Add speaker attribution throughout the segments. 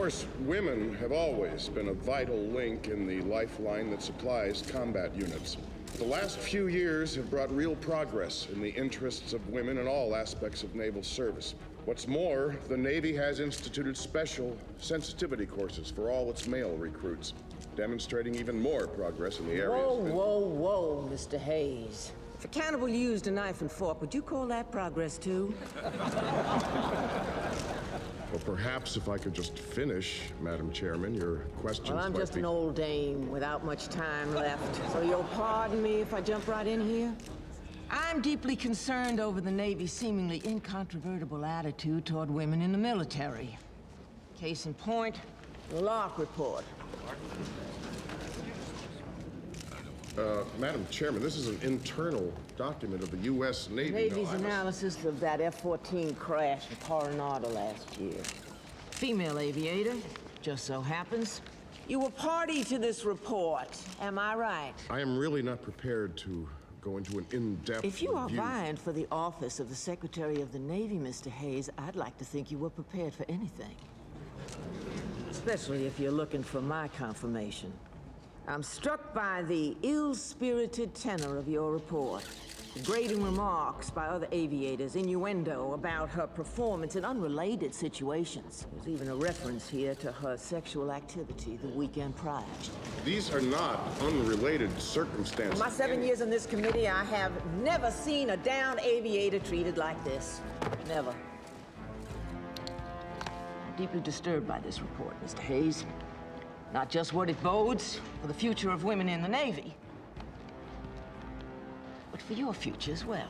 Speaker 1: course, women have always been a vital link in the lifeline that supplies combat units. The last few years have brought real progress in the interests of women in all aspects of naval service. What's more, the Navy has instituted special sensitivity courses for all its male recruits, demonstrating even more progress in the areas.
Speaker 2: Whoa, Mr. Hayes. If a cannibal used a knife and fork, would you call that progress, too?
Speaker 1: Well, perhaps if I could just finish, Madam Chairman, your questions
Speaker 2: Well, I'm
Speaker 1: might
Speaker 2: just
Speaker 1: be...
Speaker 2: an old dame without much time left, so you'll pardon me if I jump right in here? I'm deeply concerned over the Navy's seemingly incontrovertible attitude toward women in the military. Case in point, the Lark Report.
Speaker 1: Madam Chairman, this is an internal document of the U.S. Navy.
Speaker 2: Navy's analysis of that F-14 crash in Coronado last year. Female aviator, just so happens. You were party to this report, am I right?
Speaker 1: I am really not prepared to go into an in-depth
Speaker 2: If you are
Speaker 1: review.
Speaker 2: vying for the office of the Secretary of the Navy, Mr. Hayes, I'd like to think you were prepared for anything. Especially if you're looking for my confirmation. I'm struck by the ill-spirited tenor of your report. Degrading remarks by other aviators, innuendo about her performance in unrelated situations. There's even a reference here to her sexual activity the weekend prior.
Speaker 1: These are not unrelated circumstances.
Speaker 2: In my 7 years on this committee, I have never seen a down aviator treated like this. Never. I'm deeply disturbed by this report, Mr. Hayes. Not just what it bodes for the future of women in the Navy, but for your future as well.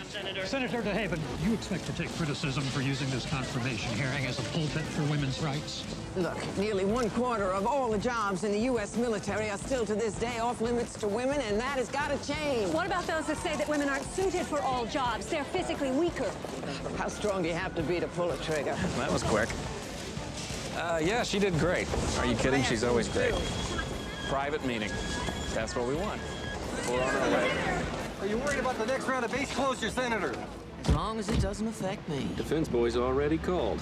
Speaker 3: Senator DeHaven, do you expect to take criticism for using this confirmation hearing as a pulpit for women's rights?
Speaker 2: Look, nearly 1/4 of all the jobs in the U.S. military are still to this day off limits to women, and that has got to change.
Speaker 4: What about those that say that women aren't suited for all jobs? They're physically weaker.
Speaker 2: How strong do you have to be to pull a trigger?
Speaker 5: That was quick. Yeah, she did great. Are you kidding? She's always great. Private meeting. That's what we want. We're on our way.
Speaker 6: Are you worried about the next round of base closure, Senator?
Speaker 2: As long as it doesn't affect me.
Speaker 5: Defense boys already called.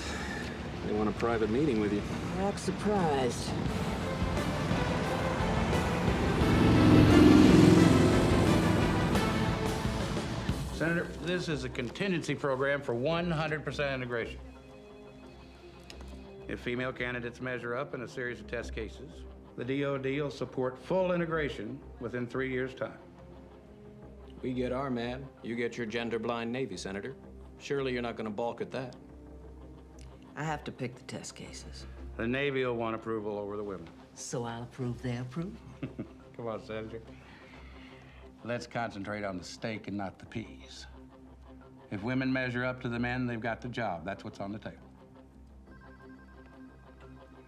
Speaker 5: They want a private meeting with you.
Speaker 2: Not surprised.
Speaker 7: Senator, this is a contingency program for 100% integration. If female candidates measure up in a series of test cases, the DoD will support full integration within 3 years' time.
Speaker 5: We get our man, you get your gender-blind Navy, Senator. Surely you're not going to balk at that.
Speaker 2: I have to pick the test cases.
Speaker 7: The Navy will want approval over the women.
Speaker 2: So I'll approve their approval.
Speaker 7: Come on, Senator. Let's concentrate on the steak and not the peas. If women measure up to the men, they've got the job. That's what's on the table.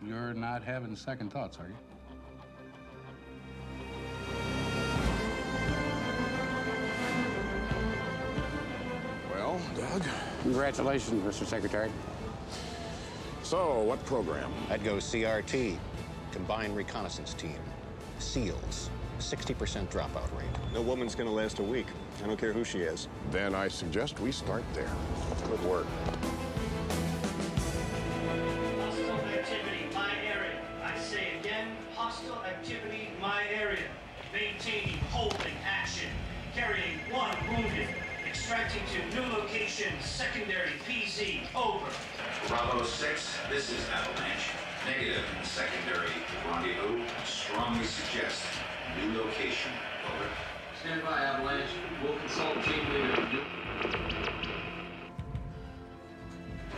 Speaker 7: You're not having second thoughts, are you?
Speaker 1: Well, Doug?
Speaker 8: Congratulations, Mr. Secretary.
Speaker 1: So, what program?
Speaker 9: I'd go CRT, Combined Reconnaissance Team. SEALs, 60% dropout rate.
Speaker 10: No woman's gonna last a week. I don't care who she is.
Speaker 1: Then I suggest we start there. Good work.
Speaker 11: Hostile activity, my area. I say again, hostile activity, my area. Maintaining, holding, action. Carrying 1 wounded. Extracting to new location, secondary PZ, over.
Speaker 12: Bravo 6, this is Avalanche. Negative, secondary rendezvous. Strongly suggest new location, over.
Speaker 5: Stand by, Avalanche. We'll consult team leader.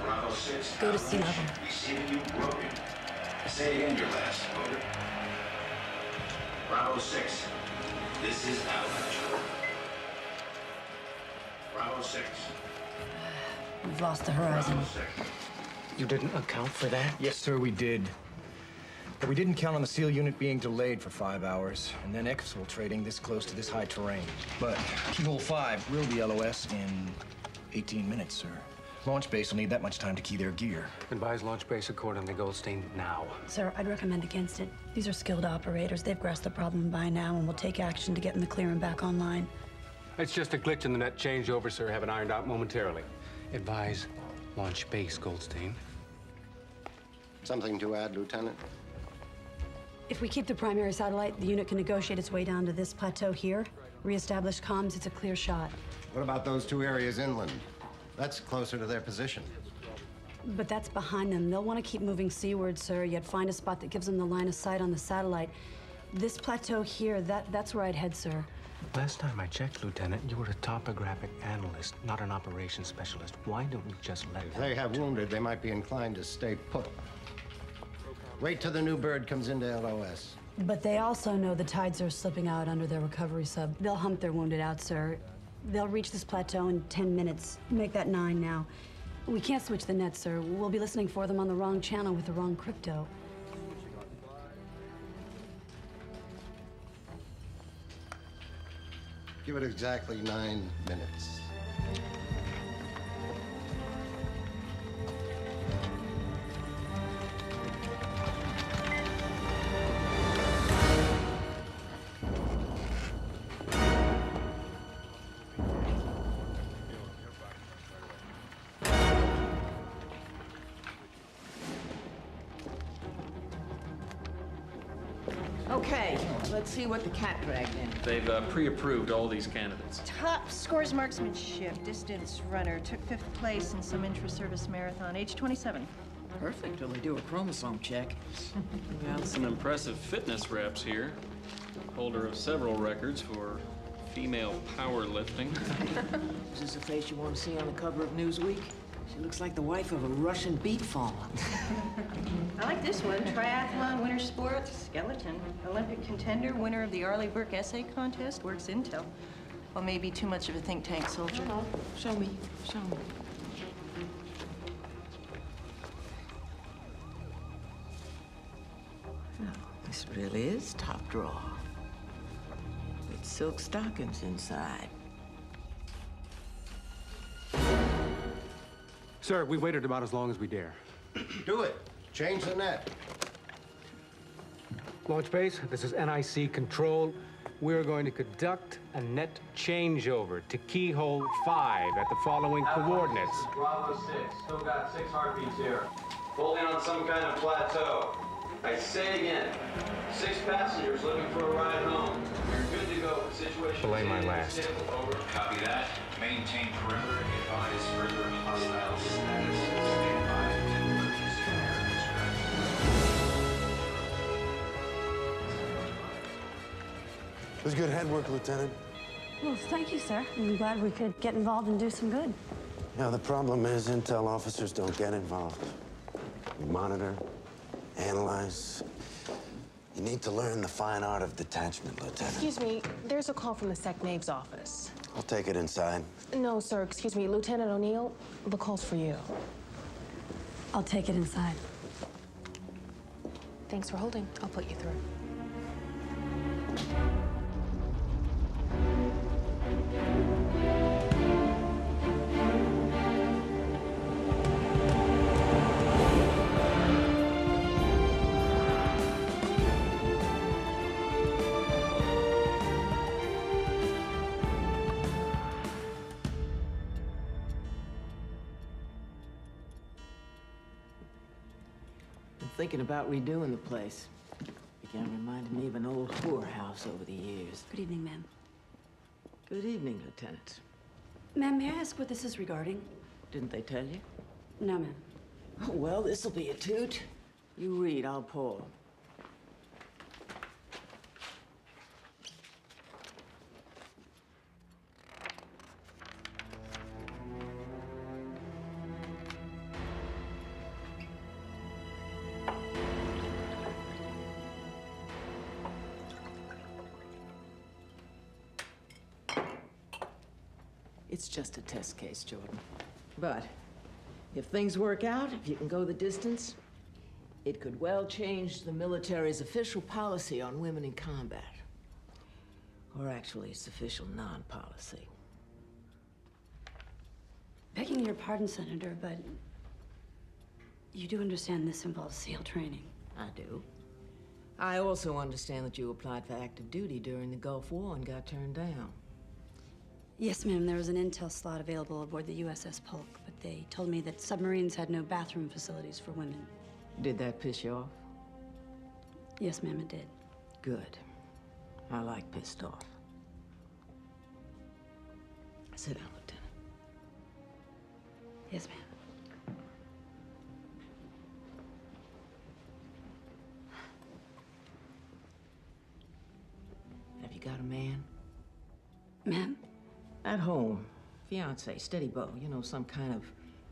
Speaker 12: Bravo 6,
Speaker 4: Go to sea level.
Speaker 12: Receiving you broken. Say again your last, over. Bravo 6, this is Avalanche. Bravo 6.
Speaker 4: We've lost the horizon.
Speaker 12: Bravo 6.
Speaker 6: You didn't account for that? Yes, sir, we did. But we didn't count on the SEAL unit being delayed for 5 hours, and then exfiltrating this close to this high terrain. But Keyhole 5 will be LOS in 18 minutes, sir. Launch base will need that much time to key their gear.
Speaker 8: Advise launch base accordingly, Goldstein, now.
Speaker 4: Sir, I'd recommend against it. These are skilled operators. They've grasped the problem by now and will take action to get them the clear and back online.
Speaker 8: It's just a glitch in the net changeover, sir. Have it ironed out momentarily. Advise launch base, Goldstein.
Speaker 13: Something to add, Lieutenant?
Speaker 4: If we keep the primary satellite, the unit can negotiate its way down to this plateau here. Reestablish comms, it's a clear shot.
Speaker 13: What about those two areas inland? That's closer to their position.
Speaker 4: But that's behind them. They'll want to keep moving seaward, sir, yet find a spot that gives them the line of sight on the satellite. This plateau here, that's where I'd head, sir.
Speaker 8: Last time I checked, Lieutenant, you were a topographic analyst, not an operations specialist. Why don't we just let
Speaker 13: If they have wounded, they might be inclined to stay put. Wait till the new bird comes into LOS.
Speaker 4: But they also know the tides are slipping out under their recovery sub. They'll hump their wounded out, sir. They'll reach this plateau in 10 minutes. Make that 9 now. We can't switch the net, sir. We'll be listening for them on the wrong channel with the wrong crypto.
Speaker 13: Give it exactly 9 minutes.
Speaker 2: Okay, let's see what the cat dragged in.
Speaker 5: They've pre-approved all these candidates.
Speaker 14: Top scores marksmanship, distance runner, took 5th place in some intra-service marathon, age 27.
Speaker 2: Perfect till they do a chromosome check.
Speaker 5: We got some impressive fitness reps here. Holder of several records for female powerlifting.
Speaker 2: Is this a face you want to see on the cover of Newsweek? She looks like the wife of a Russian beat farmer.
Speaker 14: I like this one. Triathlon, winter sports, skeleton. Olympic contender, winner of the Arleigh Burke essay contest, works intel. Well, maybe too much of a think tank soldier.
Speaker 2: Oh, show me, show me. Oh, this really is top drawer. With silk stockings inside.
Speaker 8: Sir, we waited about as long as we dare.
Speaker 13: Do it. Change the net.
Speaker 8: Launch base, this is NIC control. We're going to conduct a net changeover to keyhole 5 at the following coordinates.
Speaker 15: Bravo 6, still got 6 heartbeats here. Holding on some kind of plateau. I say again, 6 passengers looking for a ride home. You're good to go. Situation
Speaker 8: Belay my last.
Speaker 12: Over. Copy that. Maintain perimeter. Advise further hostile status. Stand by. Emergency air extraction.
Speaker 16: It was good head work, Lieutenant.
Speaker 4: Well, thank you, sir. I'm glad we could get involved and do some good.
Speaker 16: Yeah, the problem is intel officers don't get involved. We monitor, analyze. You need to learn the fine art of detachment, Lieutenant.
Speaker 17: Excuse me, there's a call from the SecNav's office.
Speaker 16: I'll take it inside.
Speaker 17: No, sir, excuse me, Lieutenant O'Neill, the call's for you.
Speaker 4: I'll take it inside.
Speaker 17: Thanks for holding. I'll put you through.
Speaker 2: Thinking about redoing the place. Began reminding me of an old whorehouse over the years.
Speaker 4: Good evening, ma'am.
Speaker 2: Good evening, Lieutenant.
Speaker 4: Ma'am, may I ask what this is regarding?
Speaker 2: Didn't they tell you?
Speaker 4: No, ma'am.
Speaker 2: Oh, well, this'll be a toot. You read, I'll pull. It's just a test case, Jordan. But if things work out, if you can go the distance, it could well change the military's official policy on women in combat. Or actually, its official non-policy.
Speaker 4: Begging your pardon, Senator, but you do understand this involves SEAL training.
Speaker 2: I do. I also understand that you applied for active duty during the Gulf War and got turned down.
Speaker 4: Yes, ma'am. There was an intel slot available aboard the USS Polk, but they told me that submarines had no bathroom facilities for women.
Speaker 2: Did that piss you off?
Speaker 4: Yes, ma'am, it did.
Speaker 2: Good. I like pissed off. Sit down, Lieutenant.
Speaker 4: Yes, ma'am.
Speaker 2: Have you got a man?
Speaker 4: Ma'am?
Speaker 2: At home. Fiance, steady beau, you know, some kind of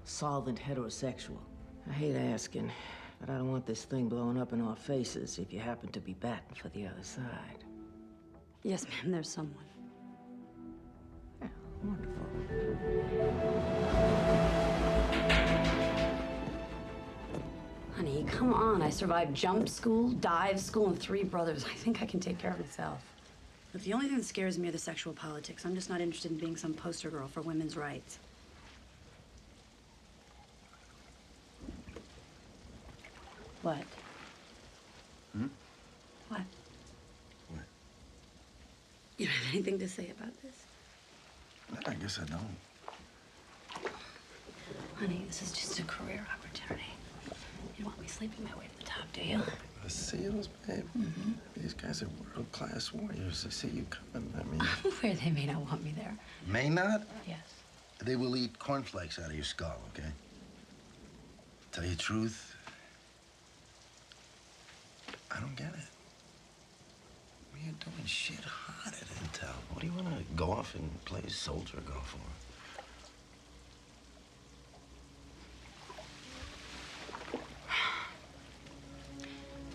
Speaker 2: solvent heterosexual. I hate asking, but I don't want this thing blowing up in our faces if you happen to be batting for the other side.
Speaker 4: Yes, ma'am, there's someone.
Speaker 2: Yeah, wonderful.
Speaker 4: Honey, come on. I survived jump school, dive school, and 3 brothers. I think I can take care of myself. But the only thing that scares me are the sexual politics. I'm just not interested in being some poster girl for women's rights. What?
Speaker 16: Hmm?
Speaker 4: What?
Speaker 16: What?
Speaker 4: You don't have anything to say about this?
Speaker 16: I guess I don't.
Speaker 4: Honey, this is just a career opportunity. You don't want me sleeping my way to the top, do you?
Speaker 16: The SEALs, babe. These guys are world-class warriors. They see you coming. I mean,
Speaker 4: Where they may not want me there.
Speaker 16: may not.
Speaker 4: Yes.
Speaker 16: They will eat cornflakes out of your skull, okay? Tell you the truth, I don't get it. We are doing shit hot at Intel. What do you want to go off and play soldier go for?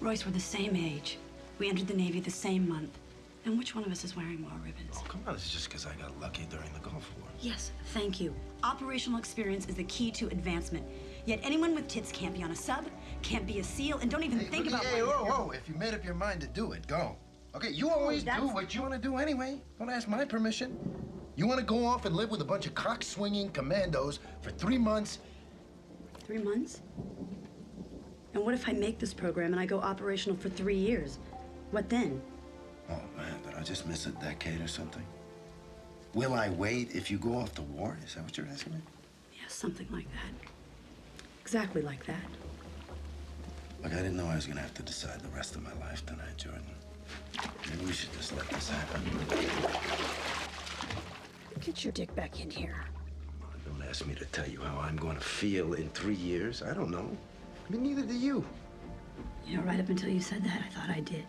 Speaker 4: Royce, we're the same age. We entered the Navy the same month. And which one of us is wearing more ribbons?
Speaker 16: Oh, come on, it's just because I got lucky during the Gulf War.
Speaker 4: Yes, thank you. Operational experience is the key to advancement. Yet anyone with tits can't be on a sub, can't be a SEAL, and don't even think about
Speaker 16: Hey, whoa. If you made up your mind to do it, go. Okay, you always do what you want to do anyway. Don't ask my permission. You want to go off and live with a bunch of cock-swinging commandos for 3 months?
Speaker 4: 3 months? And what if I make this program and I go operational for 3 years? What then?
Speaker 16: Oh, man, did I just miss a decade or something? Will I wait if you go off to war? Is that what you're asking me?
Speaker 4: Yeah, something like that. Exactly like that.
Speaker 16: Look, I didn't know I was going to have to decide the rest of my life tonight, Jordan. Maybe we should just let this happen.
Speaker 4: Get your dick back in here.
Speaker 16: Don't ask me to tell you how I'm going to feel in 3 years. I don't know. I mean, neither do you.
Speaker 4: You know, right up until you said that, I thought I did.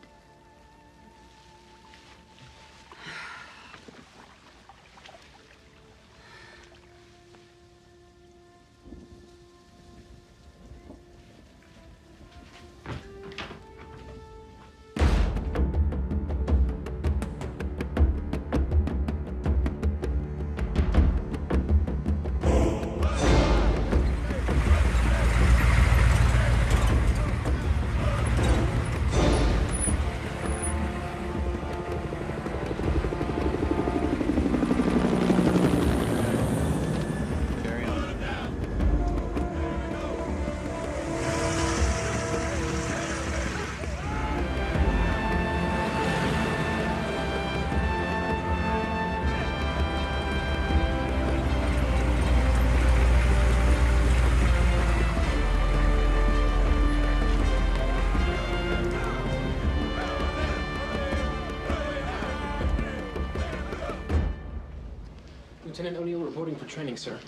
Speaker 18: Lieutenant O'Neill reporting for training, sir.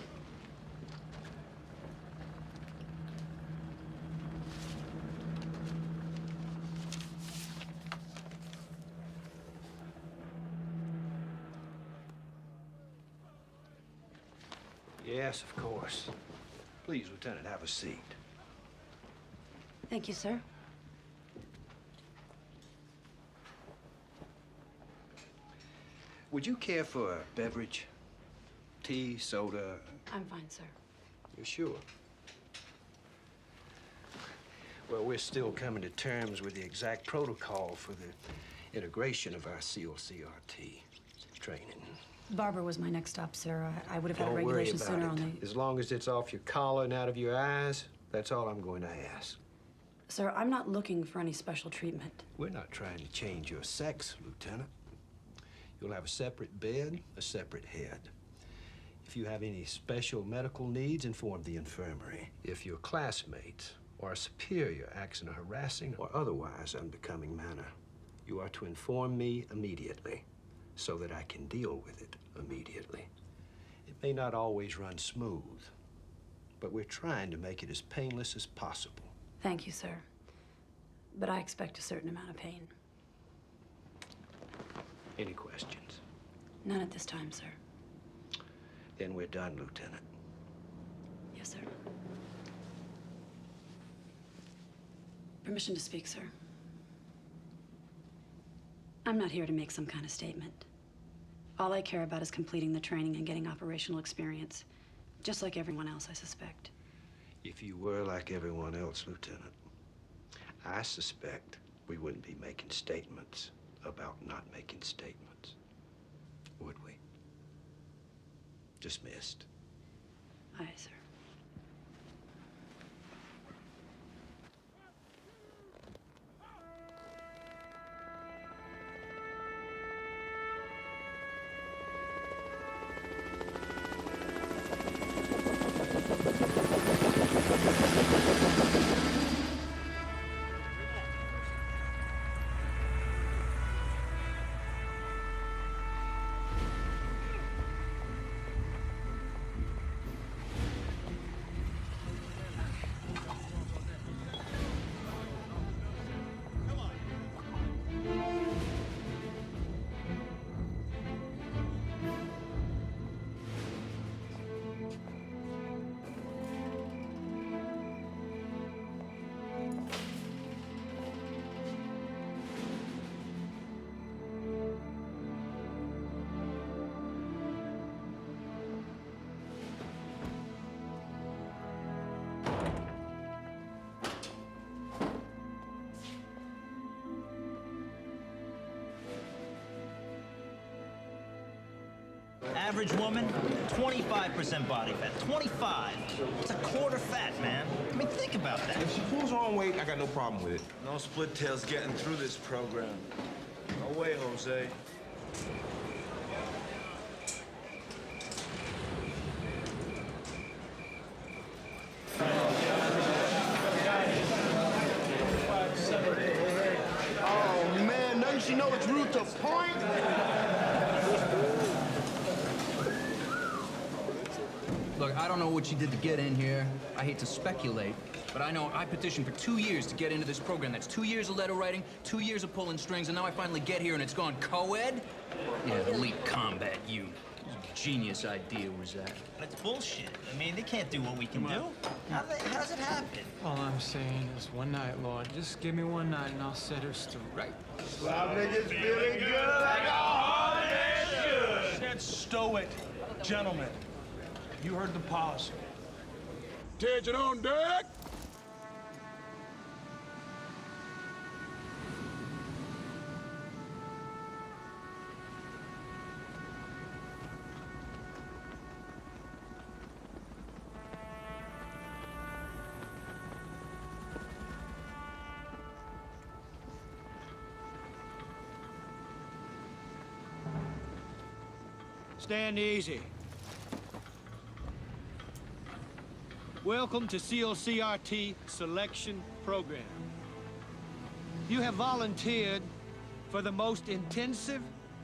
Speaker 6: Yes, of course. Please, Lieutenant, have a seat.
Speaker 4: Thank you, sir.
Speaker 6: Would you care for a beverage? Tea, soda?
Speaker 4: I'm fine, sir.
Speaker 6: You sure? Well, we're still coming to terms with the exact protocol for the integration of our COCRT training.
Speaker 4: Barbara was my next stop, sir. I would have had a
Speaker 6: Don't worry
Speaker 4: regulation
Speaker 6: about
Speaker 4: sooner
Speaker 6: it.
Speaker 4: on the...
Speaker 6: As long as it's off your collar and out of your eyes, that's all I'm going to ask.
Speaker 4: Sir, I'm not looking for any special treatment.
Speaker 6: We're not trying to change your sex, Lieutenant. You'll have a separate bed, a separate head. If you have any special medical needs, inform the infirmary. If your classmates
Speaker 19: or a superior acts in a harassing or otherwise unbecoming manner, you are to inform me immediately so that I can deal with it immediately. It may not always run smooth, but we're trying to make it as painless as possible.
Speaker 4: Thank you, sir. But I expect a certain amount of pain.
Speaker 19: Any questions?
Speaker 4: None at this time, sir.
Speaker 19: Then we're done, Lieutenant.
Speaker 4: Yes, sir. Permission to speak, sir. I'm not here to make some kind of statement. All I care about is completing the training and getting operational experience, just like everyone else, I suspect.
Speaker 19: If you were like everyone else, Lieutenant, I suspect we wouldn't be making statements about not making statements, would we? Dismissed.
Speaker 4: Aye, sir.
Speaker 11: Average woman, 25% body fat. 25. It's a quarter fat, man. I mean, think about that.
Speaker 20: If she pulls her own weight, I got no problem with it.
Speaker 21: No split tails getting through this program. No way, Jose.
Speaker 20: Oh, man, doesn't she know it's rude to point?
Speaker 22: Look, I don't know what she did to get in here. I hate to speculate, but I know I petitioned for 2 years to get into this program. That's 2 years of letter writing, 2 years of pulling strings, and now I finally get here and it's gone co-ed? Yeah, elite combat unit. Genius idea was that.
Speaker 11: That's bullshit. I mean, they can't do what we can do. How does it happen?
Speaker 23: All I'm saying is one night, Lord. Just give me one night and I'll set her straight.
Speaker 20: Some niggas feeling good like a holiday should.
Speaker 11: Said stow it. Gentlemen, you heard the policy.
Speaker 20: Attention on deck.
Speaker 11: Stand easy. Welcome to SEAL CRT Selection Program. You have volunteered for the most intensive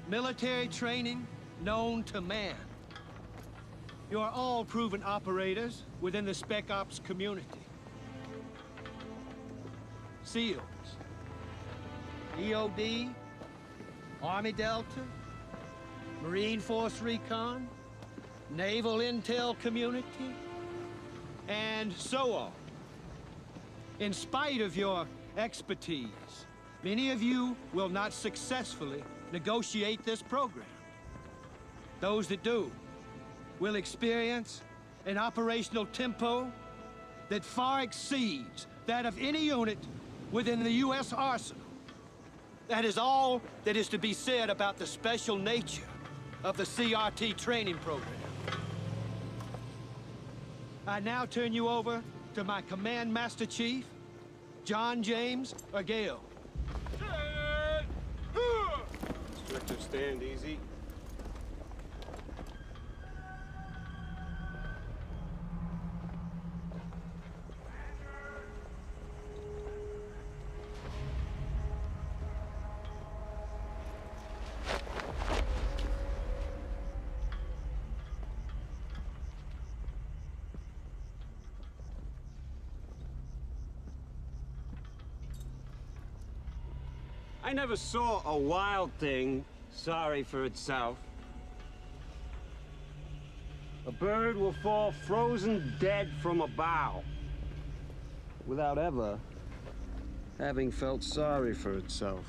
Speaker 11: military training known to man. You are all proven operators within the Spec Ops community. SEALs, EOD, Army Delta, Marine Force Recon, Naval Intel Community, and so on. In spite of your expertise, many of you will not successfully negotiate this program. Those that do will experience an operational tempo that far exceeds that of any unit within the U.S. Arsenal. That is all that is to be said about the special nature of the CRT training program. I now turn you over to my Command Master Chief, John James Argale.
Speaker 20: Instructor, stand easy.
Speaker 3: I never saw a wild thing sorry for itself. A bird will fall frozen dead from a bough without ever having felt sorry for itself.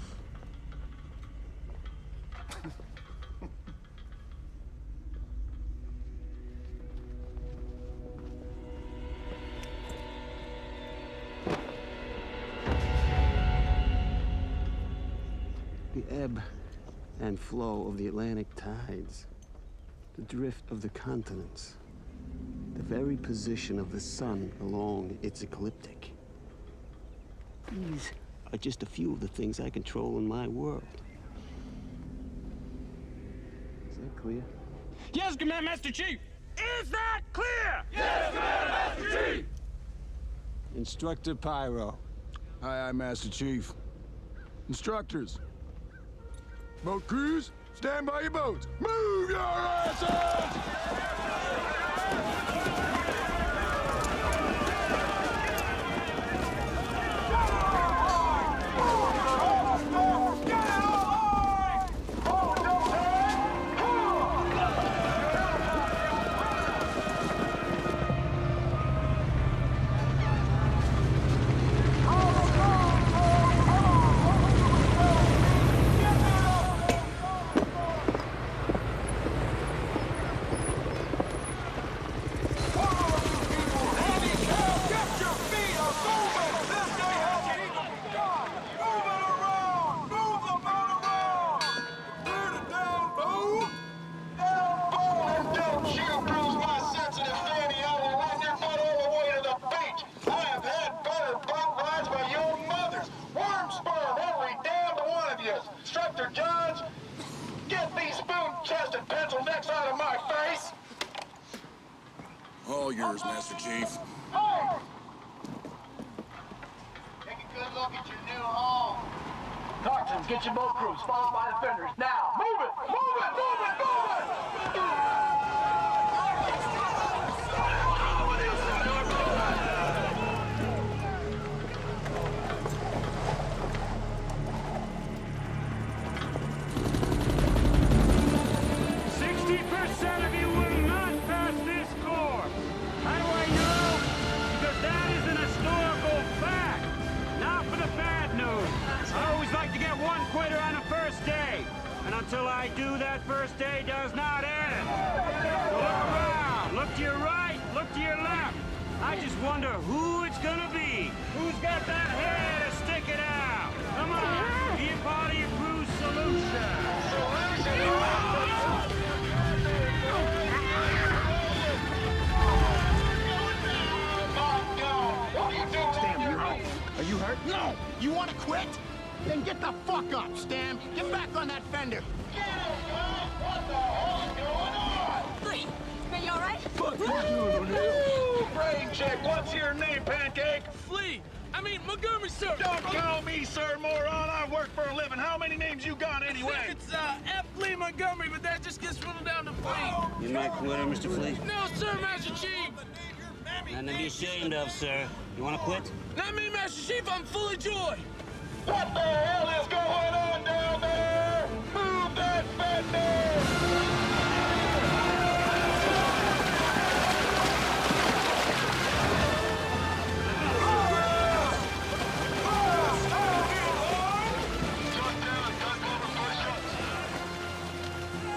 Speaker 3: The ebb and flow of the Atlantic tides, the drift of the continents, the very position of the sun along its ecliptic. These are just a few of the things I control in my world. Is that clear?
Speaker 20: Yes, Command Master Chief! Is that clear? Yes, Command Master Chief!
Speaker 3: Instructor Pyro.
Speaker 7: Aye, aye, Master Chief. Instructors. Boat crews, stand by your boats. Move your asses!
Speaker 20: Instructor Johns, get these spoon-chested pencil necks out of my face!
Speaker 7: All yours, Master Chief.
Speaker 20: Hey! Take a good look at your new home. Toxins, get your boat crews, followed by the fenders. Now, move it! Move it! Move it! Move it!
Speaker 11: 60% of you will not pass this course. How do I know? Because that is an historical fact. Now for the bad news. I always like to get one quitter on the first day. And until I do, that first day does not end. So look around. Look to your right. Look to your left. I just wonder who it's gonna be. Who's got that hair to stick it out? Come on. Be a part of your crew's solution.
Speaker 20: Are you hurt? No! You want to quit? Then get the fuck up, Stan! Get back on that fender! What the hell's going on?
Speaker 9: Flea, are you alright?
Speaker 20: Fuck you doing, O'Neill? Brain check, what's your name, Pancake?
Speaker 9: Flea! I mean, Montgomery, sir!
Speaker 20: Don't call me sir, moron! I work for a living. How many names you got anyway?
Speaker 9: I think it's, F. Flea Montgomery, but that just gets whittled down to Flea.
Speaker 3: You my quitter, Mr. Flea?
Speaker 9: No, sir, Master Chief!
Speaker 3: Nothing to be ashamed of, sir. You want to quit?
Speaker 9: Not me, Master Chief. I'm full of joy.
Speaker 20: What the hell is going on down there? Move that fender!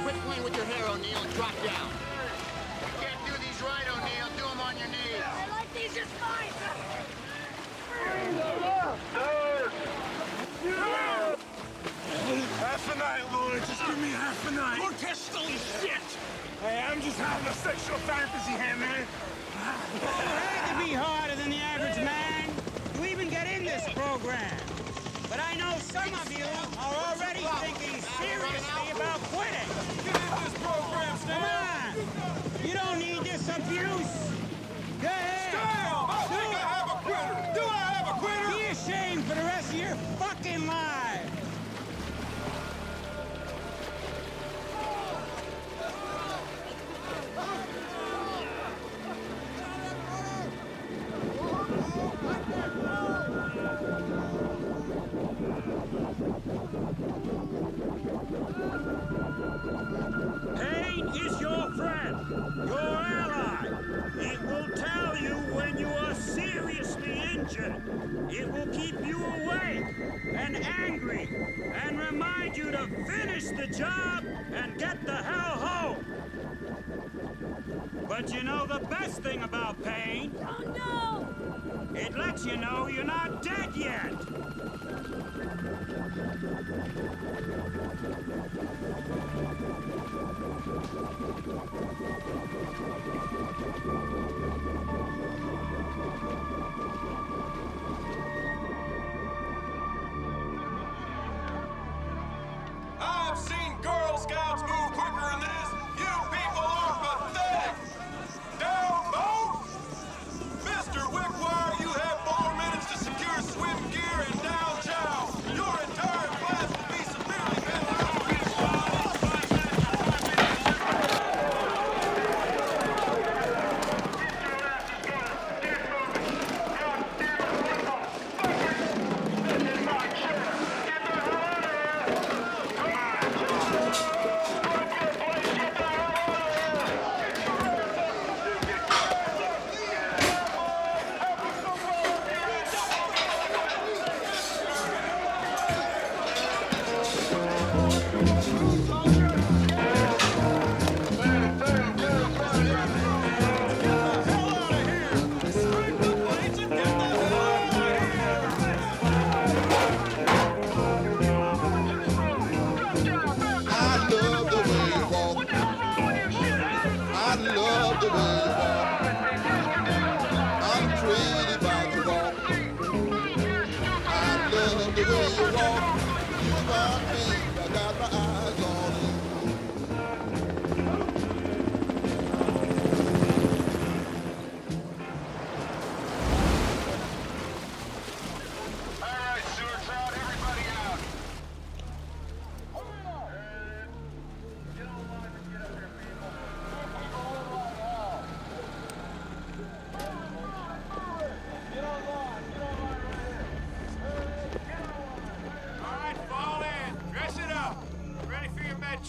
Speaker 9: Quit playing with your hair, O'Neill, and drop down.
Speaker 20: Can't do these right, O'Neill. Do them on your knees.
Speaker 9: I like these just fine.
Speaker 20: Half a night, Lord. Just give me half a night.
Speaker 9: More Castelli shit.
Speaker 20: Hey, I'm just having a sexual fantasy here, man.
Speaker 11: It had to be harder than the average man to even get in this program. But I know some of you are already thinking seriously about quitting.
Speaker 20: Get in this program, Stan.
Speaker 11: Come on. You don't need this abuse. Go ahead.
Speaker 20: Stan, I think I have a quitter. Do I have a quitter?
Speaker 11: Be ashamed for the rest of your fucking lives.
Speaker 1: Pain is your friend, your ally. It will tell you when you are seriously injured. It will keep you awake and angry and remind you to finish the job and get the hell home. But you know the best thing about pain? Oh, no! It lets you know you're not dead yet.
Speaker 21: I've seen Girl Scouts move quicker than this. You people are pathetic. Down, boat! Mr. Wickwire, you have 4 minutes to secure swim gear and down chow. Your entire class will be severely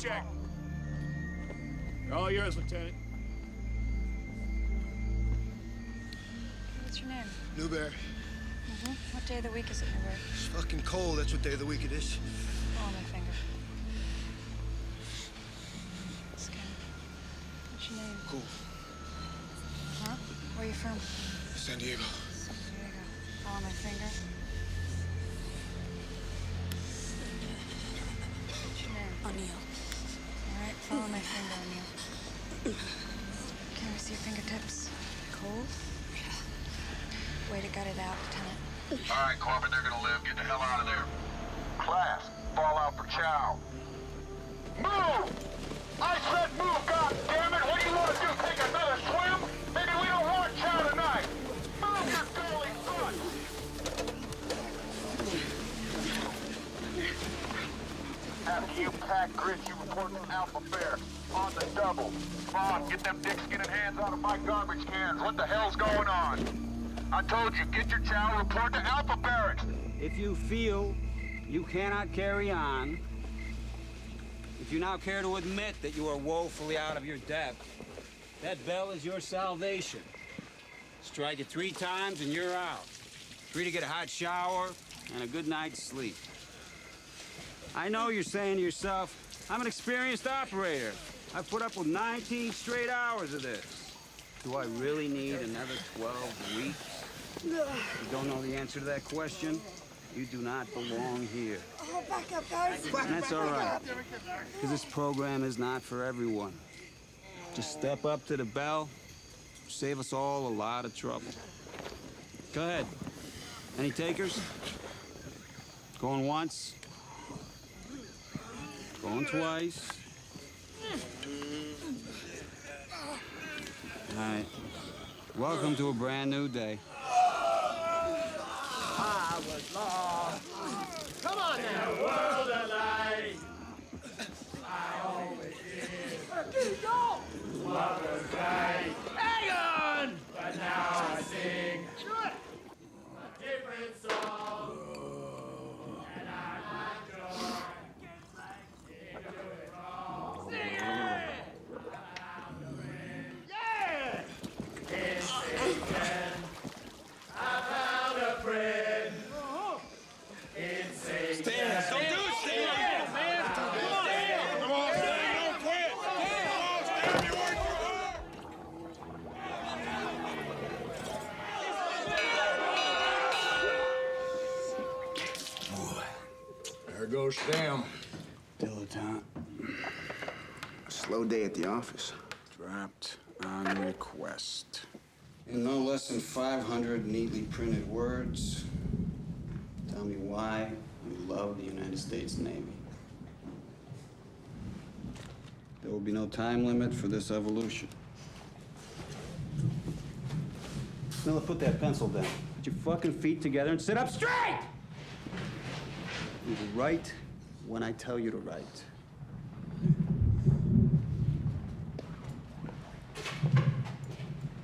Speaker 1: check. All yours, Lieutenant.
Speaker 5: What's your name?
Speaker 10: Newberry.
Speaker 5: What day of the week is it, Newberry?
Speaker 10: It's fucking cold. That's what day of the week it is.
Speaker 5: Oh, my finger. Skin. What's your name?
Speaker 10: Cool.
Speaker 5: Huh? Where are you from?
Speaker 10: San Diego.
Speaker 5: San Diego. Follow my finger. What's your name? O'Neill. All right, follow my finger, O'Neill. Can we see your fingertips? Cold? Yeah. Way to gut it out, Lieutenant.
Speaker 21: All right, Corbin, they're gonna live. Get the hell out of there. Class, fall out for chow.
Speaker 20: Move! I said move, goddammit! What do you want to do, take another swim? Maybe we don't want chow tonight! Move your girly butt! After you pack Grit, you report to Alpha Bear. On the double. Come on, get them dick-skinning hands out of my garbage cans. What the hell's going on? I told you, get your chow, report to Alpha Barracks.
Speaker 24: If you feel you cannot carry on, if you now care to admit that you are woefully out of your depth, that bell is your salvation. Strike it 3 times and you're out. Free to get a hot shower and a good night's sleep. I know you're saying to yourself, I'm an experienced operator. I've put up with 19 straight hours of this. Do I really need another 12 weeks? If you don't know the answer to that question, you do not belong here.
Speaker 25: Oh, back up, guys.
Speaker 24: And that's all right, because this program is not for everyone. Just step up to the bell, save us all a lot of trouble. Go ahead. Any takers? Going once? Going twice? All right. Welcome to a brand new day.
Speaker 20: I was lost. Come on now. The world alive. I always did. Go! What was right? Hang on! But now I sing a different song. And I like
Speaker 6: Damn.
Speaker 7: Dilettante. A slow day at the office. Dropped on request.
Speaker 16: In no less than 500 neatly printed words, tell me why you love the United States Navy. There will be no time limit for this evolution. Miller, put that pencil down. Put your fucking feet together and sit up straight! You will write when I tell you to write.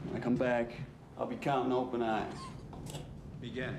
Speaker 16: When I come back, I'll be counting open eyes. Begin.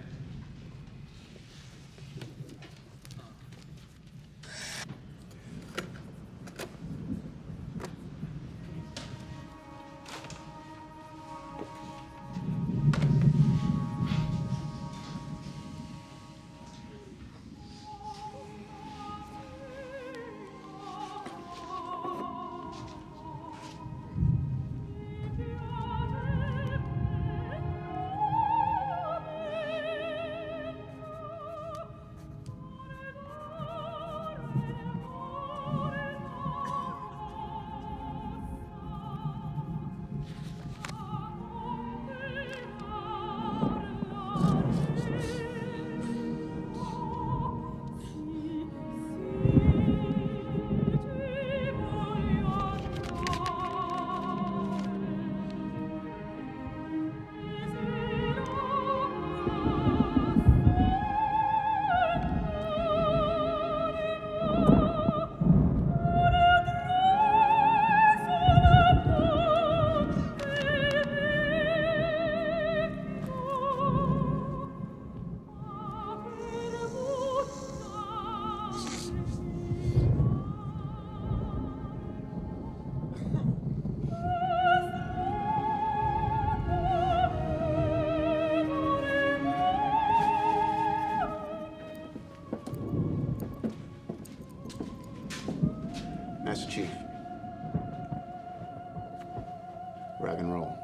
Speaker 16: Master Chief. Rock and roll.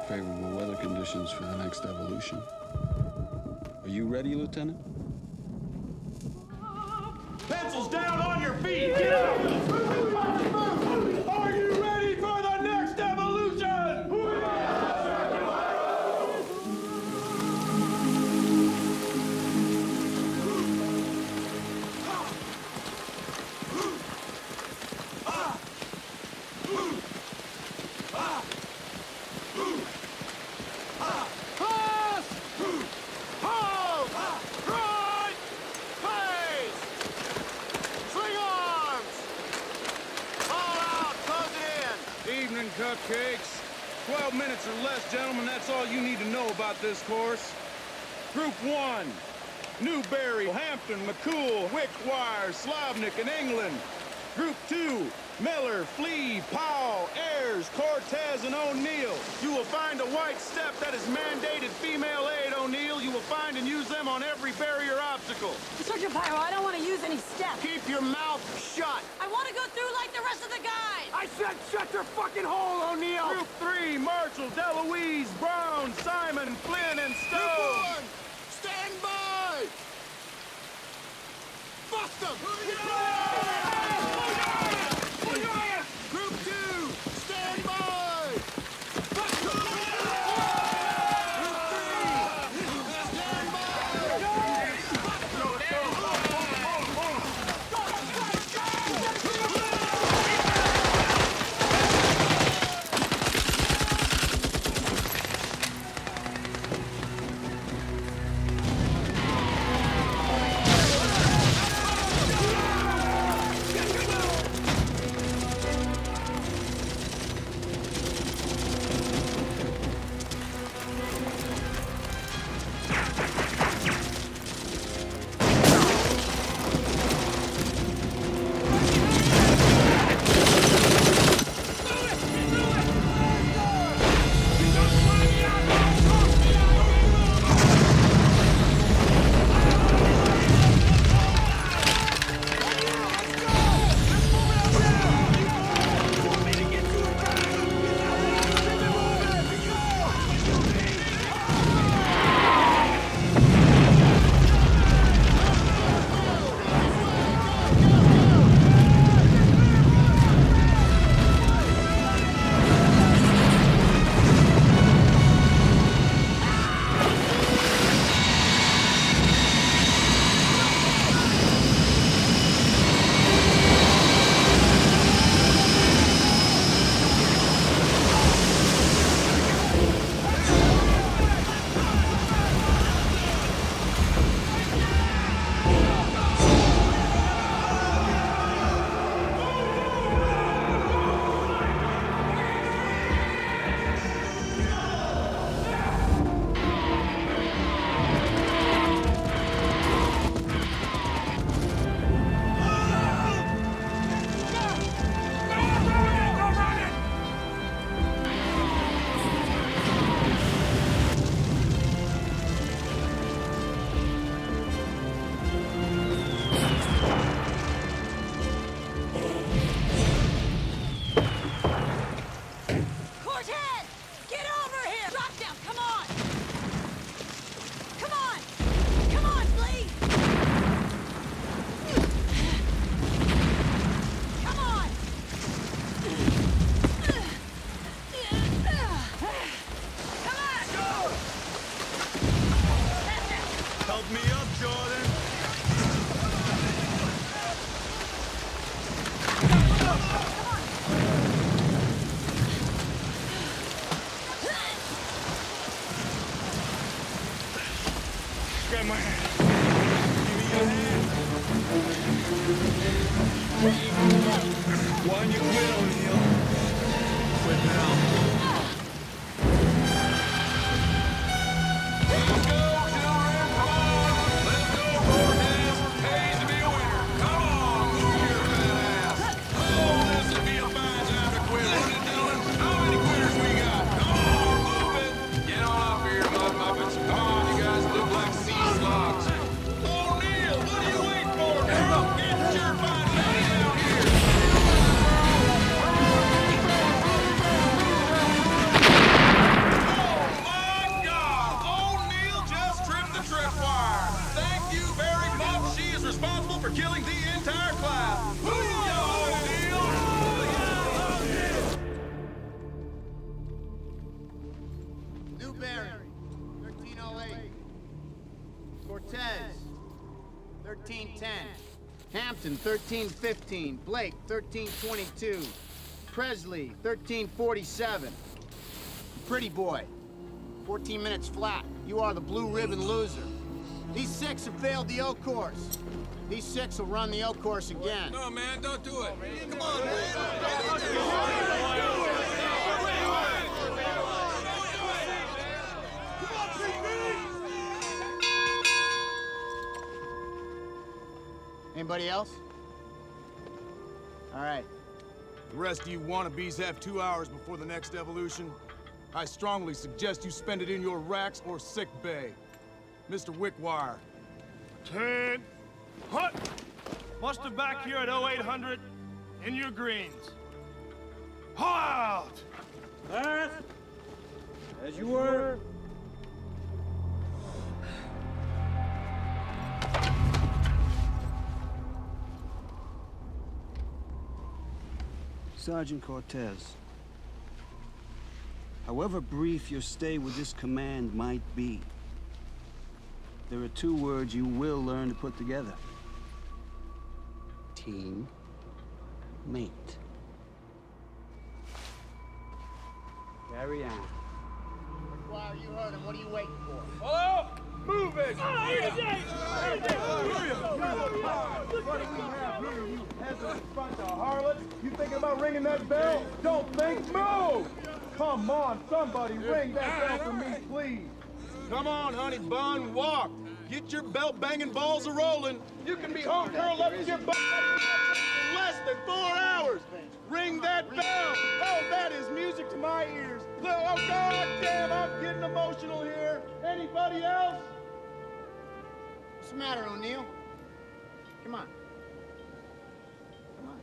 Speaker 16: Favorable weather conditions for the next evolution. Are you ready, Lieutenant?
Speaker 21: Pencils down on your feet! Get up! Are you ready for the next evolution?
Speaker 9: Evening, cupcakes. 12 minutes or less, gentlemen. That's all you need to know about this course. Group 1, Newberry, Hampton, McCool, Wickwire, Slavnik, and England. Group 2, Miller, Flea, Powell, Ayers, Cortez, and O'Neill. You will find a white step that is mandated female aid, O'Neill. You will find and use them on every barrier obstacle.
Speaker 4: Sergeant Pyro, I don't want to use any steps.
Speaker 21: Keep your mouth shut.
Speaker 4: I want to go through like the rest of the guys.
Speaker 21: I said shut your fucking hole, O'Neill! Group 3, Marshall, DeLuise, Brown, Simon, Flynn, and Stone.
Speaker 20: Group 1, stand by! Bust them! Group 2, stand by! Bust them! Group 3, stand by!
Speaker 9: grab my hand. Give me your hand. Why you quit, O'Neill? Quit now. Let's go, children. Come on. Let's go, Cortez. Pays to be a winner. Come on, move your fat ass. Oh, this will be a fine time to quit, won't it, Dylan? How many quitters we got? Come on, move it. Get on up here, mud muppets. Come on, you guys look like sea slugs. O'Neill, what are you waiting for, girl? Get your fine lady down here. Oh, my God. O'Neill just trimmed the tripwire. Thank you very much. She is responsible for killing the entire class. Booyah, O'Neill!
Speaker 8: Newberry, 1308. Cortez, 1310. Hampton, 1315. Blake, 1322. Presley, 1347. Pretty boy, 14 minutes flat. You are the blue ribbon loser. These 6 have failed the O course. These 6 will run the O course again.
Speaker 9: No, man, don't do it. Come on, man.
Speaker 8: Anybody else? All right.
Speaker 7: The rest of you wannabes have 2 hours before the next evolution. I strongly suggest you spend it in your racks or sick bay. Mr. Wickwire.
Speaker 13: 10. Hut! Muster back here at 0800 in your greens. Haul out!
Speaker 8: Last, as you were.
Speaker 3: Sergeant Cortez, however brief your stay with this command might be, there are 2 words you will learn to put together. Team mate.
Speaker 8: Carry on. Wickwire, you heard him. What are you waiting for?
Speaker 9: Hello? Move it!
Speaker 13: Bunch of harlots. You thinking about ringing that bell? Don't think, move! Come on, somebody ring that bell for me, please.
Speaker 9: Come on, honey bun, walk. Get your belt-banging balls a-rolling. You can be home curled up in your butt in less than 4 hours. Ring that bell. Oh, that is music to my ears. Look, oh, God damn, I'm getting emotional here. Anybody else?
Speaker 8: What's the matter, O'Neill? Come on. Come on.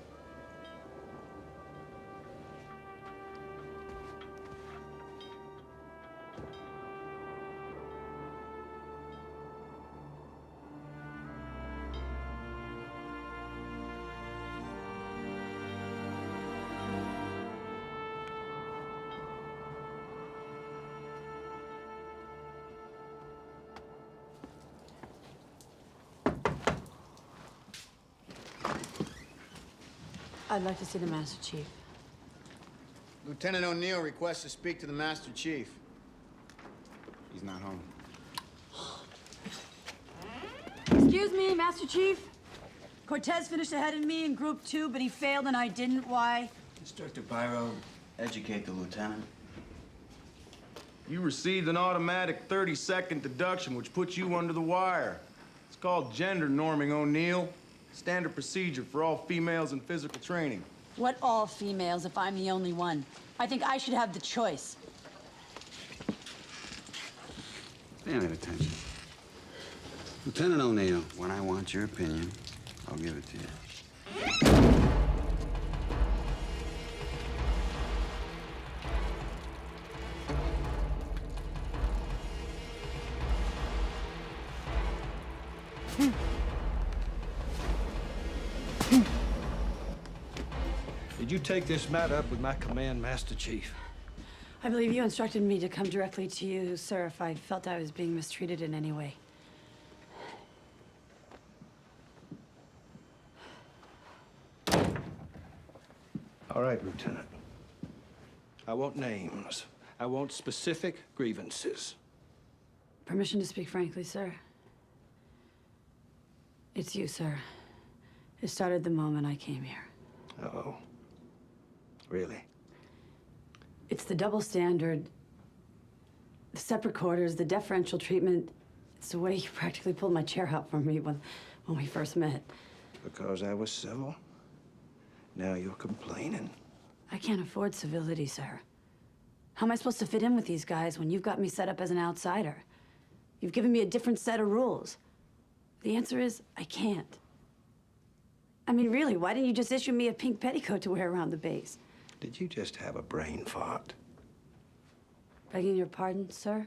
Speaker 4: I'd like to see the Master Chief.
Speaker 8: Lieutenant O'Neill requests to speak to the Master Chief. He's not home.
Speaker 4: Excuse me, Master Chief. Cortez finished ahead of me in Group 2, but he failed and I didn't. Why?
Speaker 14: Instructor Pyro, educate the lieutenant.
Speaker 9: You received an automatic 30-second deduction, which puts you under the wire. It's called gender norming, O'Neill. Standard procedure for all females in physical training.
Speaker 4: What all females if I'm the only one? I think I should have the choice.
Speaker 16: Stand at attention. Lieutenant O'Neill, when I want your opinion, I'll give it to you.
Speaker 19: Did you take this matter up with my command, Master Chief?
Speaker 4: I believe you instructed me to come directly to you, sir, if I felt I was being mistreated in any way.
Speaker 19: All right, Lieutenant. I want names. I want specific grievances.
Speaker 4: Permission to speak frankly, sir. It's you, sir. It started the moment I came here.
Speaker 19: Oh. Really?
Speaker 4: It's the double standard, the separate quarters, the deferential treatment. It's the way you practically pulled my chair out from me when we first met.
Speaker 19: Because I was civil? Now you're complaining.
Speaker 4: I can't afford civility, sir. How am I supposed to fit in with these guys when you've got me set up as an outsider? You've given me a different set of rules. The answer is, I can't. I mean, really, why didn't you just issue me a pink petticoat to wear around the base?
Speaker 19: Did you just have a brain fart?
Speaker 4: Begging your pardon, sir?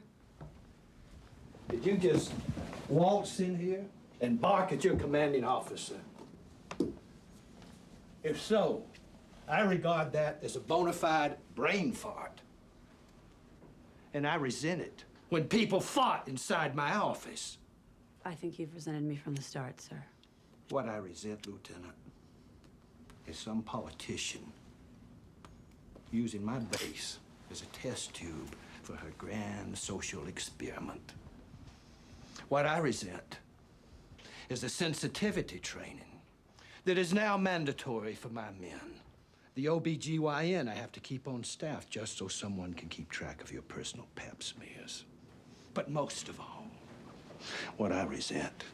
Speaker 19: Did you just waltz in here and bark at your commanding officer? If so, I regard that as a bona fide brain fart. And I resent it when people fart inside my office.
Speaker 4: I think you've resented me from the start, sir.
Speaker 19: What I resent, Lieutenant, is some politician using my base as a test tube for her grand social experiment. What I resent is the sensitivity training that is now mandatory for my men. The OBGYN I have to keep on staff just so someone can keep track of your personal pap smears. But most of all, what I resent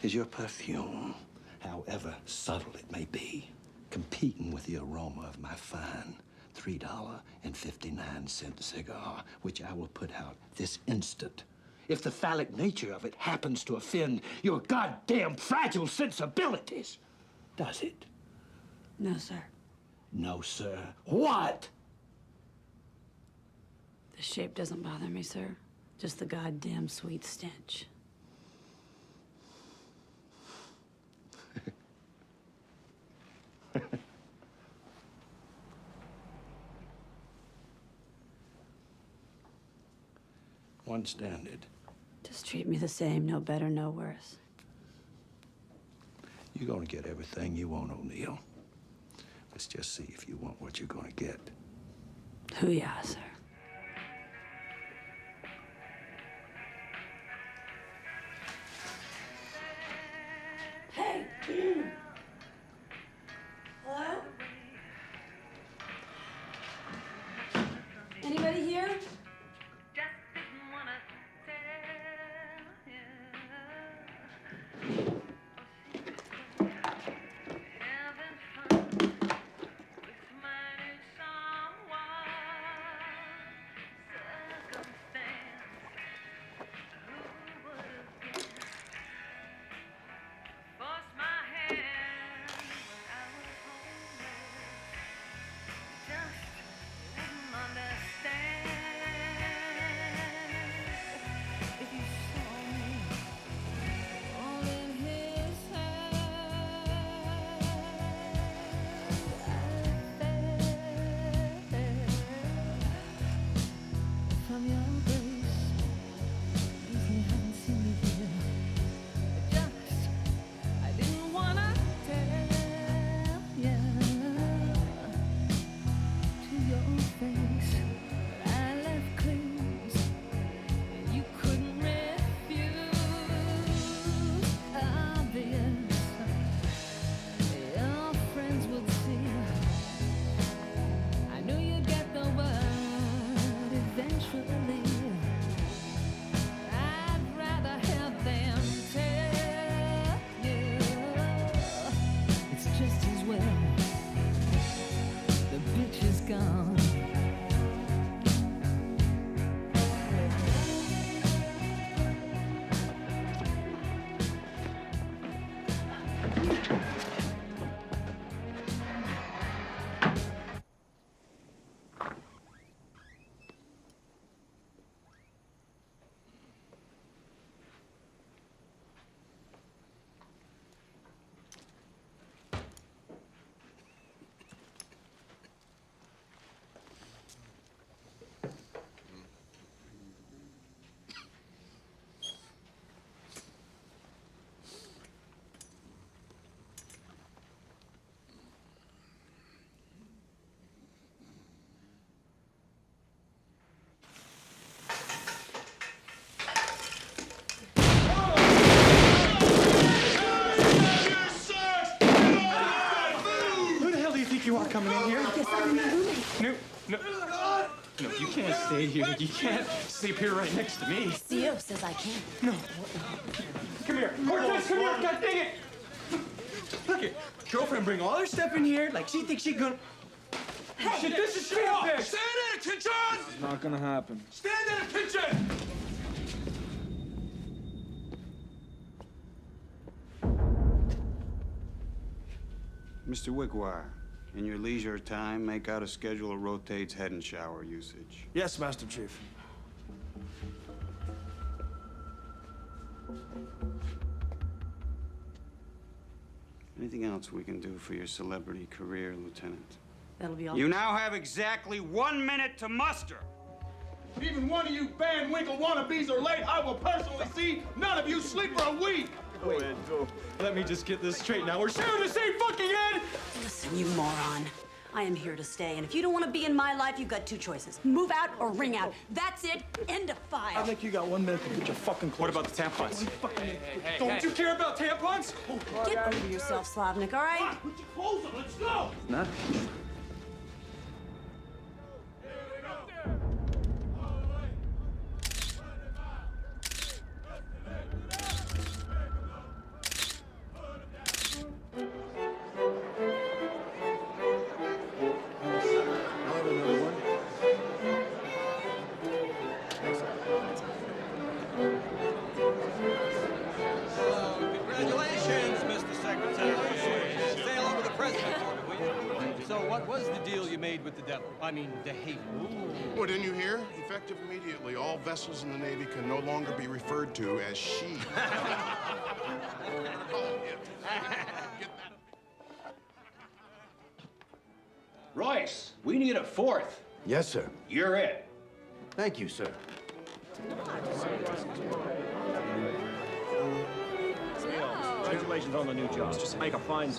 Speaker 19: is your perfume, however subtle it may be, competing with the aroma of my fine $3.59 cigar, which I will put out this instant if the phallic nature of it happens to offend your goddamn fragile sensibilities. Does it?
Speaker 4: No, sir.
Speaker 19: No, sir. What?
Speaker 4: The shape doesn't bother me, sir. Just the goddamn sweet stench.
Speaker 19: One standard.
Speaker 4: Just treat me the same, no better, no worse.
Speaker 19: You're gonna get everything you want, O'Neill. Let's just see if you want what you're gonna get.
Speaker 4: Hoo-yah, sir. Hey! Hello? Anybody here?
Speaker 2: Eventually
Speaker 23: coming in here?
Speaker 4: Yes, I'm your roommate.
Speaker 23: No, you can't stay here. You can't sleep here right next to me.
Speaker 4: Theo says I can.
Speaker 23: No. Come here. Cortez, come here. God dang it. Look at girlfriend bring all her stuff in here like she thinks she gonna...
Speaker 4: Hey!
Speaker 23: Shit, this is straight up.
Speaker 9: Stand at attention!
Speaker 23: It's not gonna happen.
Speaker 9: Stand at attention!
Speaker 8: Mr. Wickwire, in your leisure time, make out a schedule that rotates head and shower usage.
Speaker 6: Yes, Master Chief.
Speaker 8: Anything else we can do for your celebrity career, Lieutenant?
Speaker 4: That'll be all.
Speaker 8: You now have exactly 1 minute to muster.
Speaker 13: If even one of you Van Winkle wannabes are late, I will personally see none of you sleep for a week.
Speaker 23: Wait, let me just get this straight now. We're sharing the same fucking head!
Speaker 4: Listen, you moron. I am here to stay, and if you don't want to be in my life, you've got two choices. Move out or ring out. That's it. End of file.
Speaker 23: I think you got 1 minute to put your fucking clothes. What about the tampons? Don't you care about tampons?
Speaker 4: Get over yourself, Slavnik, all right?
Speaker 13: Put your clothes on, let's go!
Speaker 23: Nah.
Speaker 2: Congratulations, Mr. Secretary. Say hello to the president for me, will you? So what was the deal you made with the devil? I mean, DeHaven.
Speaker 10: Well, didn't you hear? Effective immediately, all vessels in the Navy can no longer be referred to as she.
Speaker 19: Royce, we need a fourth.
Speaker 16: Yes, sir.
Speaker 19: You're it.
Speaker 16: Thank you, sir.
Speaker 6: Congratulations on the new job. Make a fine...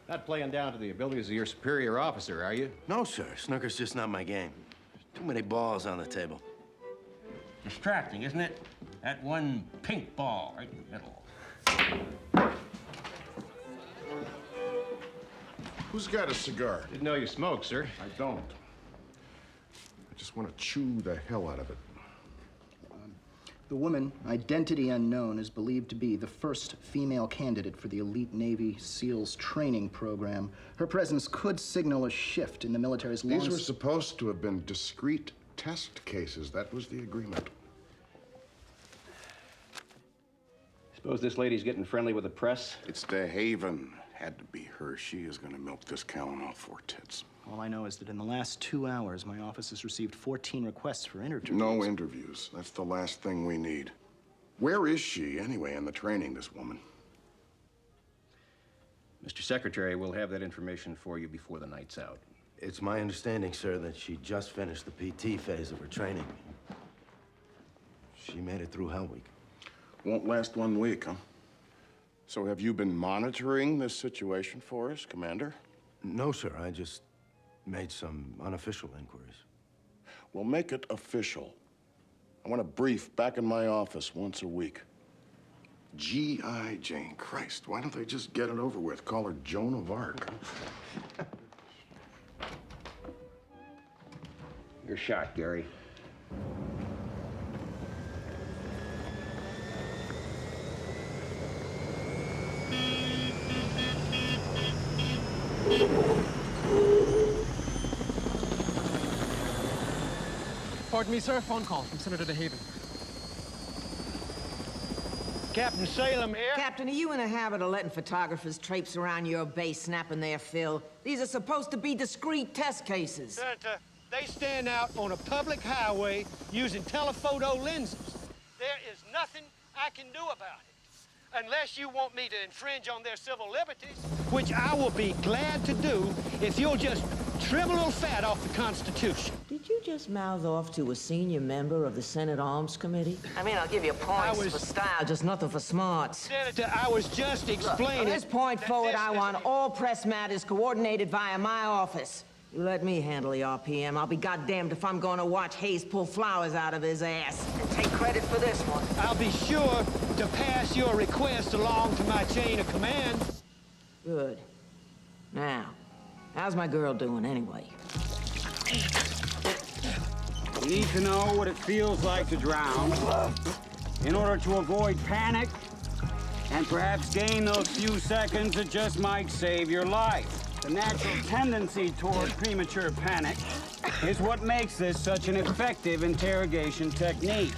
Speaker 19: Not playing down to the abilities of your superior officer, are you?
Speaker 16: No, sir. Snooker's just not my game. Too many balls on the table.
Speaker 19: Distracting, isn't it? That one pink ball right in the middle.
Speaker 10: Who's got a cigar?
Speaker 19: Didn't know you smoked, sir.
Speaker 10: I don't. I just want to chew the hell out of it.
Speaker 12: The woman, identity unknown, is believed to be the first female candidate for the elite Navy SEALs training program. Her presence could signal a shift in the military's
Speaker 10: These were supposed to have been discrete test cases. That was the agreement.
Speaker 19: Suppose this lady's getting friendly with the press?
Speaker 10: It's DeHaven. Had to be her. She is going to milk this cow on all four tits.
Speaker 12: All I know is that in the last 2 hours, my office has received 14 requests for interviews.
Speaker 10: No interviews. That's the last thing we need. Where is she, anyway, in the training, this woman?
Speaker 19: Mr. Secretary, we'll have that information for you before the night's out.
Speaker 16: It's my understanding, sir, that she just finished the PT phase of her training. She made it through Hell Week.
Speaker 10: Won't last 1 week, huh? So have you been monitoring this situation for us, Commander?
Speaker 16: No, sir. I just made some unofficial inquiries.
Speaker 10: Well, make it official. I want a brief back in my office once a week. G.I. Jane. Christ, why don't they just get it over with? Call her Joan of Arc.
Speaker 19: You're shot, Gary.
Speaker 18: Pardon me, sir. Phone call from Senator DeHaven.
Speaker 2: Captain Salem here.
Speaker 15: Captain, are you in a habit of letting photographers traipse around your base snapping their fill? These are supposed to be discrete test cases.
Speaker 2: Senator, they stand out on a public highway using telephoto lenses. There is nothing I can do about it, unless you want me to infringe on their civil liberties, which I will be glad to do if you'll just trim a little fat off the Constitution.
Speaker 15: Did you just mouth off to a senior member of the Senate Arms Committee? I mean, I'll give you points for style, just nothing for smarts.
Speaker 2: Senator, I was just explaining...
Speaker 15: From this point forward, I want all press matters coordinated via my office. You let me handle the RPM. I'll be goddamned if I'm gonna watch Hayes pull flowers out of his ass and take credit for this one.
Speaker 2: I'll be sure to pass your request along to my chain of command.
Speaker 15: Good. Now, how's my girl doing anyway?
Speaker 24: You need to know what it feels like to drown in order to avoid panic and perhaps gain those few seconds that just might save your life. The natural tendency toward premature panic is what makes this such an effective interrogation technique.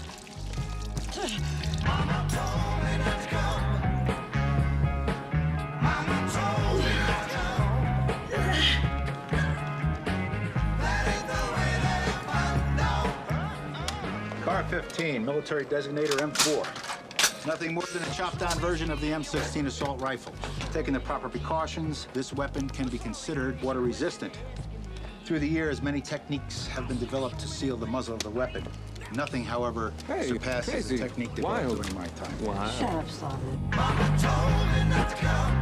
Speaker 1: Car 15, military designator M4. It's nothing more than a chopped-down version of the M16 assault rifle. Taking the proper precautions, this weapon can be considered water-resistant. Through the years, many techniques have been developed to seal the muzzle of the weapon. Nothing, however, surpasses the technique developed during my time.
Speaker 4: Wow. Shut up, Slavic.
Speaker 20: Mama told me not to come.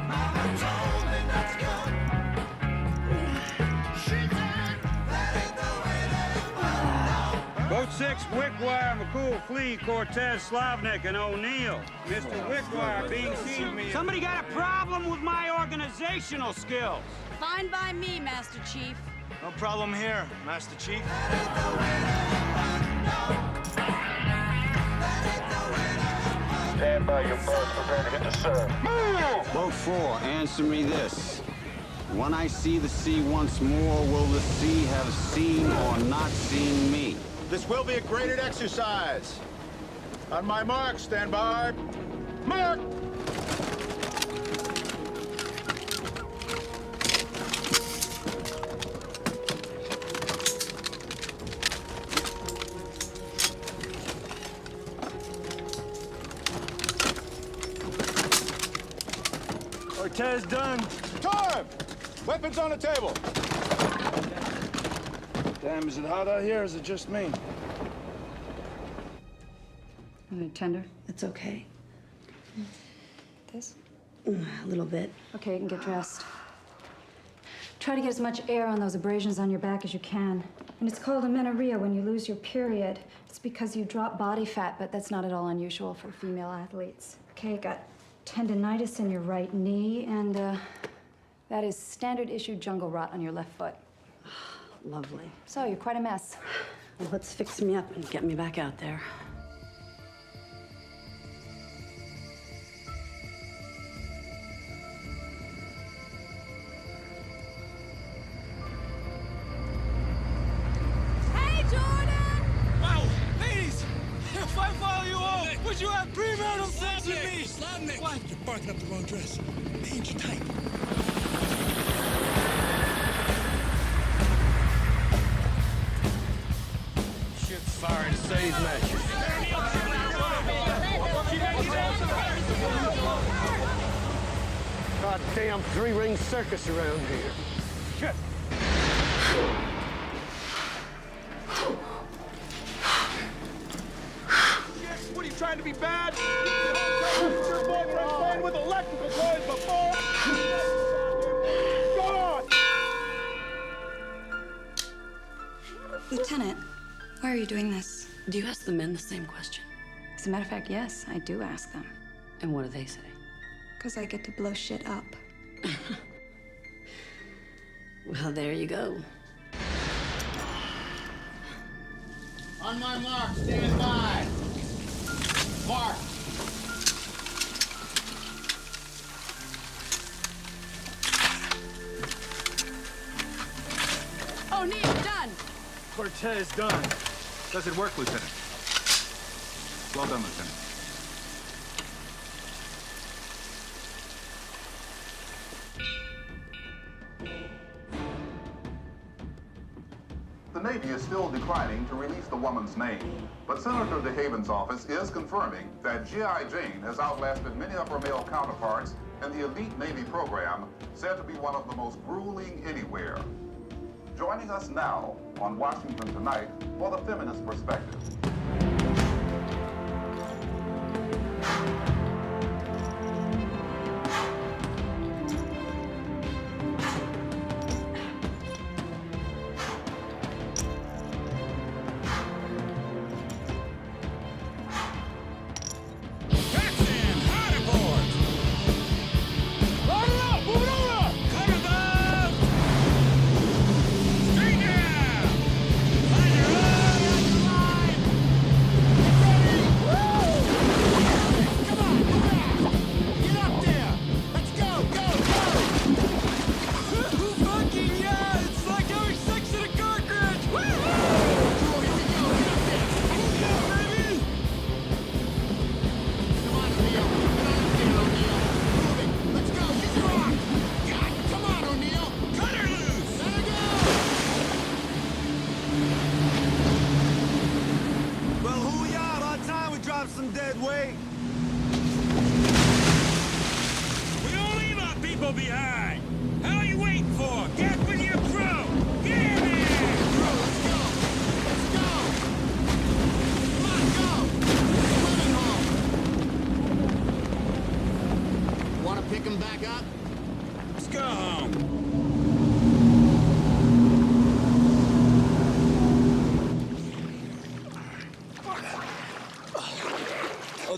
Speaker 20: Mama told me not to come.
Speaker 24: Boat 6, Wickwire, McCool, Flea, Cortez, Slavnik, and O'Neill. Mr. Wickwire being seen me. Somebody got a problem with my organizational skills.
Speaker 5: Fine by me, Master Chief.
Speaker 1: No problem here, Master Chief.
Speaker 21: Stand by your boats, prepare to hit the surf. Move!
Speaker 24: Boat 4, answer me this. When I see the sea once more, will the sea have seen or not seen me?
Speaker 1: This will be a graded exercise. On my mark, stand by. Mark!
Speaker 7: Cortez done. Time! Weapons on the table. Damn, is it hot out here or is it just me?
Speaker 4: Tender? It's okay.
Speaker 5: This?
Speaker 4: A little bit. Okay, you can get dressed. Try to get as much air on those abrasions on your back as you can. And it's called amenorrhea when you lose your period. It's because you drop body fat, but that's not at all unusual for female athletes. Okay, you got tendinitis in your right knee, and that is standard issue jungle rot on your left foot. Lovely. So, you're quite a mess. Well, let's fix me up and get me back out there.
Speaker 20: Hey, Jordan! Wow, ladies! If I follow you home, would you have premarital sex with me? Slavnik! What? You're barking up the wrong dress. They ain't your type.
Speaker 21: Sorry to say he's matches.
Speaker 2: Goddamn three-ring circus around here.
Speaker 21: Shit.
Speaker 13: What are you trying to be bad? Your boyfriend playing with electrical toys before? God!
Speaker 5: Lieutenant, why are you doing this?
Speaker 4: Do you ask the men the same question?
Speaker 5: As a matter of fact, yes, I do ask them.
Speaker 4: And what do they say?
Speaker 5: Because I get to blow shit up.
Speaker 4: Well, there you go.
Speaker 8: On my mark, stand by. Mark.
Speaker 5: O'Neill, done!
Speaker 1: Cortez done. Does it work, Lieutenant? Well done, Lieutenant.
Speaker 11: The Navy is still declining to release the woman's name, but Senator DeHaven's office is confirming that G.I. Jane has outlasted many of her male counterparts in the elite Navy program, said to be one of the most grueling anywhere. Joining us now on Washington Tonight for the Feminist Perspective.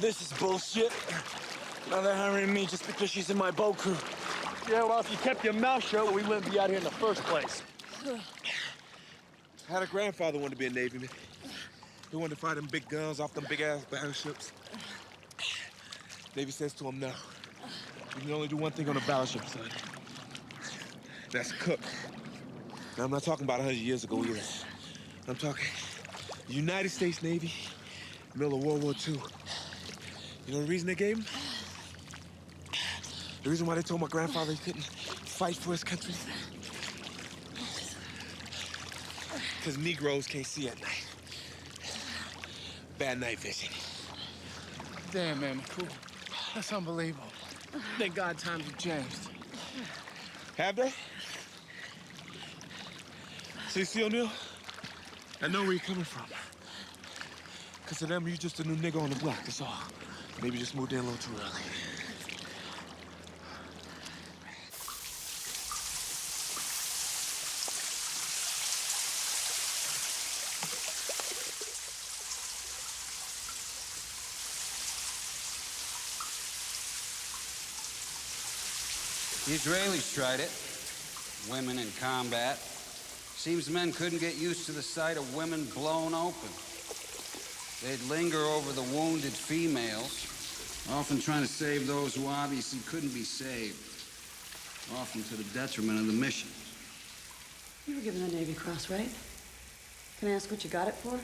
Speaker 23: This is bullshit. Now they're hiring me just because she's in my boat crew.
Speaker 13: Yeah, well, if you kept your mouth shut, we wouldn't be out here in the first place.
Speaker 23: I had a grandfather wanted to be a Navyman. He wanted to fight them big guns off them big-ass battleships. Navy says to him, no. You can only do one thing on a battleship, son. That's cook. Now, I'm not talking about 100 years ago either. I'm talking United States Navy, middle of World War II. You know the reason they gave him? The reason why they told my grandfather he couldn't fight for his country? Because Negroes can't see at night. Bad night vision.
Speaker 13: Damn, man, cool. That's unbelievable. Thank God times have changed.
Speaker 23: Have they? See, O'Neill? I know where you're coming from. Because to them, you're just a new nigga on the block, that's all. Maybe just moved in a little too early.
Speaker 24: The Israelis tried it. Women in combat. Seems men couldn't get used to the sight of women blown open. They'd linger over the wounded females, often trying to save those who obviously couldn't be saved, often to the detriment of the mission.
Speaker 4: You were given the Navy Cross, right? Can I ask what you got it for?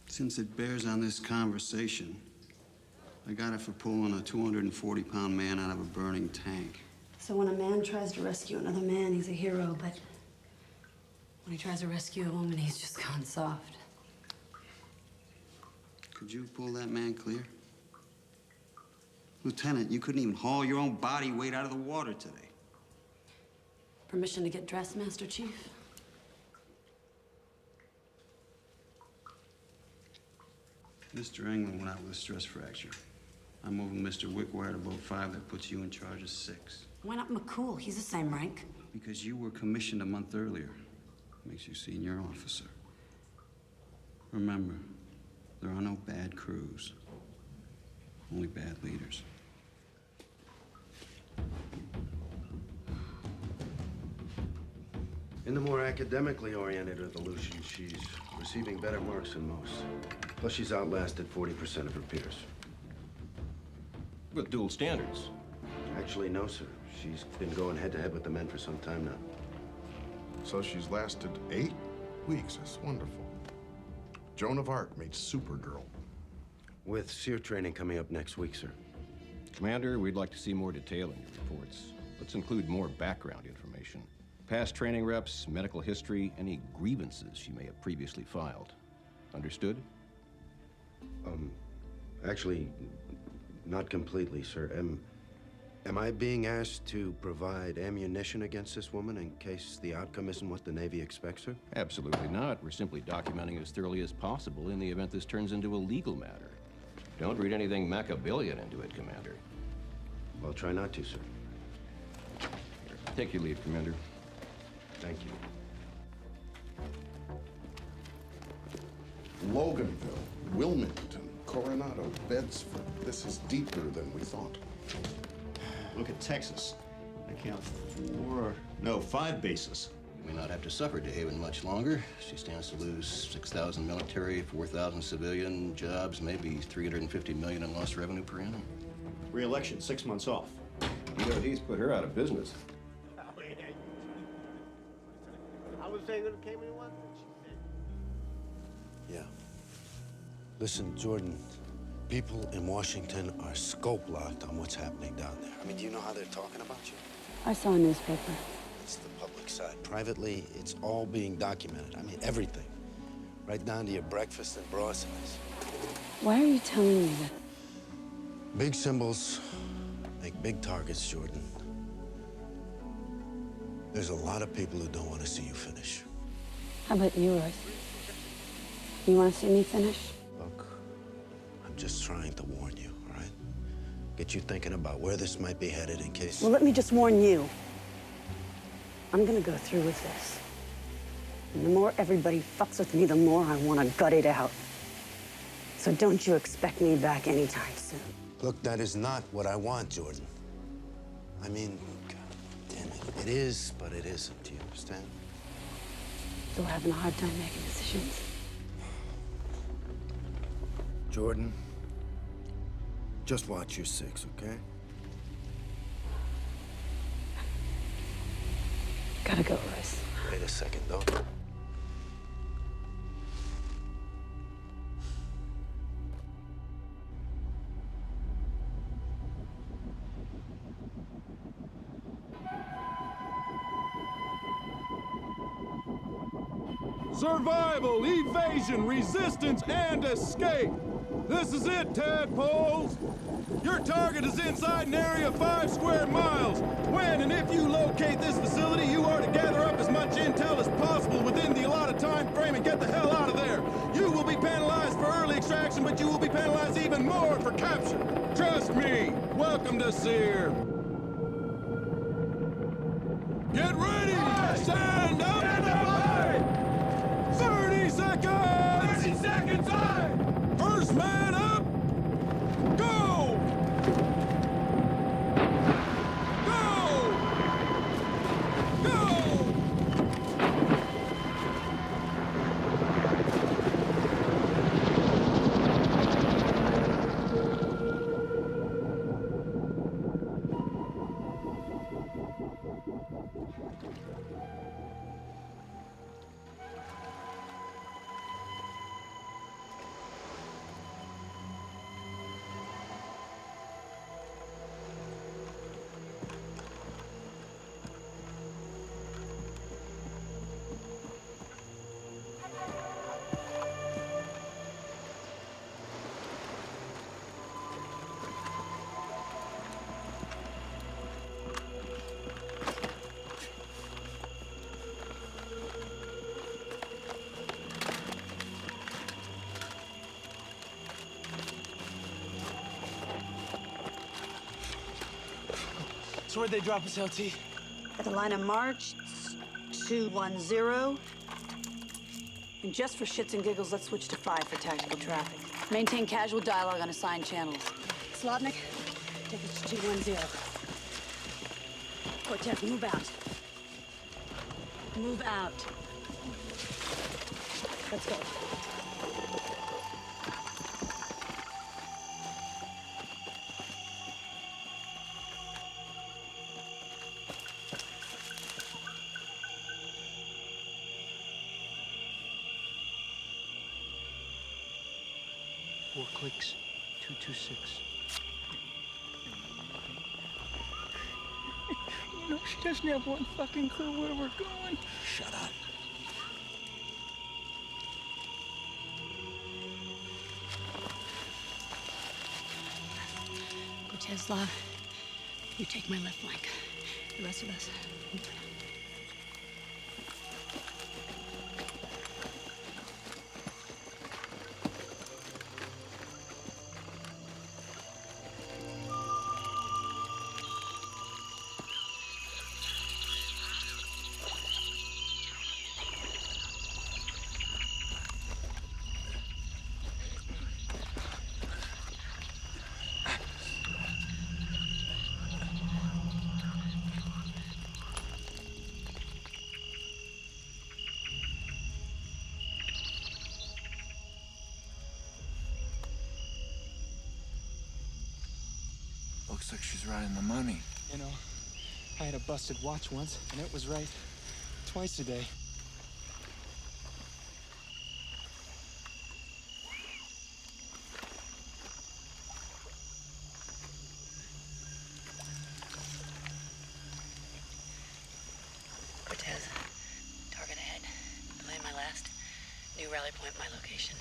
Speaker 24: Since it bears on this conversation, I got it for pulling a 240-pound man out of a burning tank.
Speaker 4: So when a man tries to rescue another man, he's a hero, but when he tries to rescue a woman, he's just gone soft.
Speaker 24: Could you pull that man clear? Lieutenant, you couldn't even haul your own body weight out of the water today.
Speaker 4: Permission to get dressed, Master Chief?
Speaker 24: Mr. England went out with a stress fracture. I'm moving Mr. Wickwire to boat 5. That puts you in charge of 6.
Speaker 4: Why not McCool? He's the same rank.
Speaker 24: Because you were commissioned a month earlier. Makes you senior officer. Remember, there are no bad crews. Only bad leaders.
Speaker 16: In the more academically oriented evolution, she's receiving better marks than most. Plus, she's outlasted 40% of her peers.
Speaker 3: With dual standards?
Speaker 16: Actually, no, sir. She's been going head-to-head with the men for some time now.
Speaker 10: So she's lasted 8 weeks. That's wonderful. Joan of Arc made Supergirl.
Speaker 16: With SEER training coming up next week, sir.
Speaker 3: Commander, we'd like to see more detail in your reports. Let's include more background information. Past training reps, medical history, any grievances she may have previously filed. Understood?
Speaker 16: Actually, not completely, sir. Am I being asked to provide ammunition against this woman in case the outcome isn't what the Navy expects her?
Speaker 3: Absolutely not. We're simply documenting as thoroughly as possible in the event this turns into a legal matter. Don't read anything Machiavellian into it, Commander.
Speaker 16: I'll try not to, sir.
Speaker 3: Take your leave, Commander.
Speaker 16: Thank you.
Speaker 10: Loganville, Wilmington, Coronado, Bedford. This is deeper than we thought.
Speaker 14: Look at Texas. I count 5 bases.
Speaker 3: You may not have to suffer DeHaven much longer. She stands to lose 6,000 military, 4,000 civilian jobs, maybe $350 million in lost revenue per annum.
Speaker 14: Re-election, 6 months off.
Speaker 3: You know, he's put her out of business.
Speaker 2: I was saying when it came in one.
Speaker 16: Yeah. Listen, Jordan, people in Washington are scope-locked on what's happening down there. I mean, do you know how they're talking about you?
Speaker 4: I saw a newspaper.
Speaker 16: It's the public side. Privately, it's all being documented. I mean, everything. Right down to your breakfast and bra size.
Speaker 4: Why are you telling me that?
Speaker 16: Big symbols make big targets, Jordan. There's a lot of people who don't want to see you finish.
Speaker 4: How about you, Royce? You want to see me finish?
Speaker 16: Look, I'm just trying to warn you, all right? Get you thinking about where this might be headed in case...
Speaker 4: Well, let me just warn you. I'm gonna go through with this. And the more everybody fucks with me, the more I want to gut it out. So don't you expect me back anytime soon.
Speaker 16: Look, that is not what I want, Jordan. I mean, God damn it. It is, but it isn't. Do you understand?
Speaker 4: Still having a hard time making decisions.
Speaker 16: Jordan, just watch your six, okay?
Speaker 4: Gotta go, Royce.
Speaker 16: Wait a second, though.
Speaker 13: Survival, evasion, resistance, and escape. This is it, tadpoles. Your target is inside an area of 5 square miles. When and if you locate this facility, you are to gather up as much intel as possible within the allotted time frame and get the hell out of there. You will be penalized for early extraction, but you will be penalized even more for capture. Trust me. Welcome to Sear. Get ready! Stand up! Stand up! 30 seconds! 30 seconds on! First man up! Go! Go! Go!
Speaker 6: So where'd they drop us, LT?
Speaker 4: At the line of march, 210. And just for shits and giggles, let's switch to 5 for tactical traffic. Maintain casual dialogue on assigned channels. Slotnick, take us to 210. Cortez, move out. Move out. Let's go.
Speaker 6: Four clicks, 226.
Speaker 9: You know, she doesn't have one fucking clue where we're going.
Speaker 6: Shut up.
Speaker 4: Cortez, you take my left flank. The rest of us, move it.
Speaker 6: Looks like she's right in the money. You know, I had a busted watch once, and it was right twice a day.
Speaker 4: Cortez, target ahead. I'm laying my last. New rally point, my location.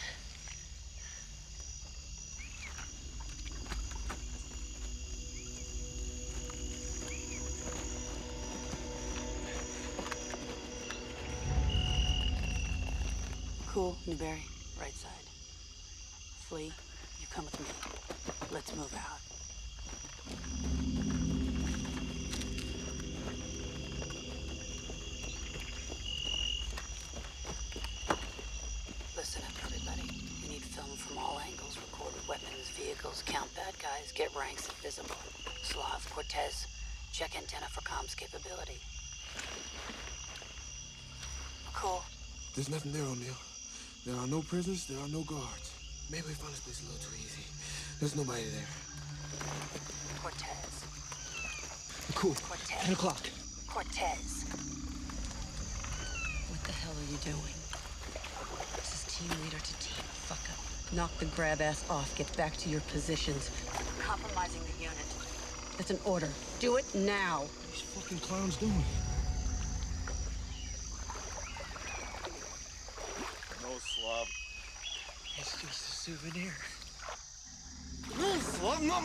Speaker 4: Cool, Newberry, right side. Flea, you come with me. Let's move out. Listen up, everybody. We need film from all angles Cortez, check antenna for comms capability. Cool.
Speaker 23: There's nothing there, O'Neill. There are no prisoners, there are no guards. Maybe we found this place a little too easy. There's nobody there.
Speaker 4: Cortez.
Speaker 23: Cool.
Speaker 4: Cortez.
Speaker 23: 10 o'clock.
Speaker 4: Cortez. What the hell are you doing? This is team leader to team. Fuck up. Knock the grab ass off. Get back to your positions. Compromising the unit. That's an order. Do it now.
Speaker 23: What are these fucking clowns doing?
Speaker 20: No slop.
Speaker 23: It's just a souvenir.
Speaker 20: No slop, no.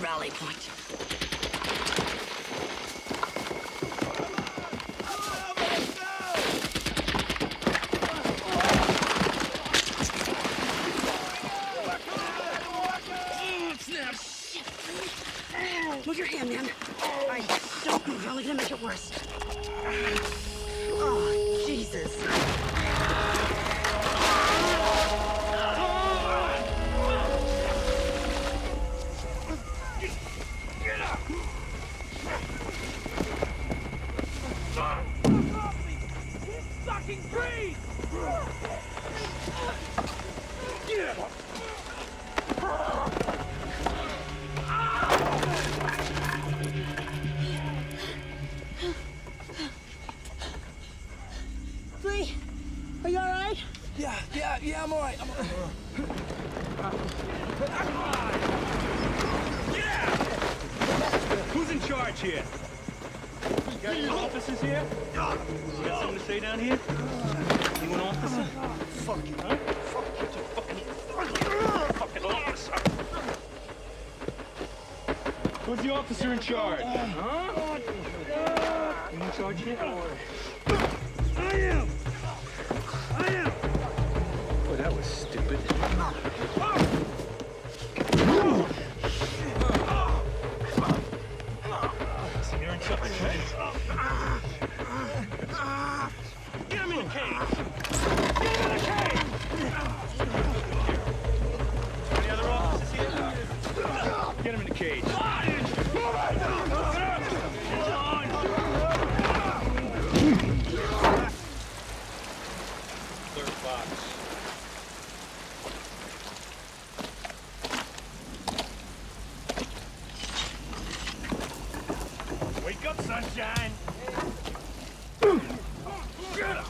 Speaker 4: Rally point. Move your hand, man. I don't move. You're only gonna make it worse. Oh, Jesus.
Speaker 20: Get up! He's sucking breathe! Get up!
Speaker 4: Lee, are you all right?
Speaker 20: Yeah, I'm all right.
Speaker 12: Who's in charge here? You got any officers here? You got something to say down here? You an officer? Fuck you, huh? Fucking officer. Who's the officer in charge? Huh? You in charge here?
Speaker 20: I am!
Speaker 12: Oh, that was stupid. So you're in charge, right? Get him in the cage! Get him in the cage! Any other officers here? Get him in the cage. Third box. Wake up, sunshine! Get up!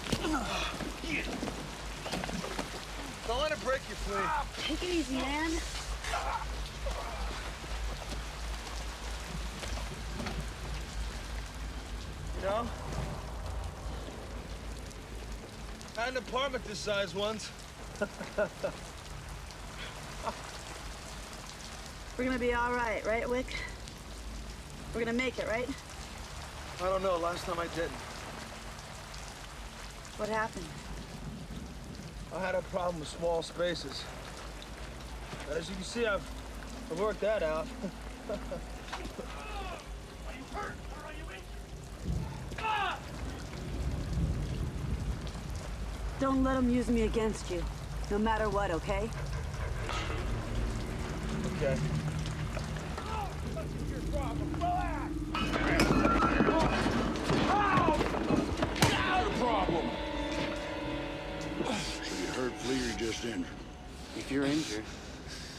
Speaker 20: Don't let it break you, Flea.
Speaker 4: Take it easy, man.
Speaker 20: You know? I had an apartment this size once.
Speaker 4: We're gonna be all right, Wick? We're gonna make it, right?
Speaker 20: I don't know. Last time I didn't.
Speaker 4: What happened?
Speaker 20: I had a problem with small spaces. As you can see, I've worked that out.
Speaker 4: Don't let them use me against you, no matter what, okay?
Speaker 20: Okay.
Speaker 10: So you hurt, Flea, or you just injured?
Speaker 8: If you're injured,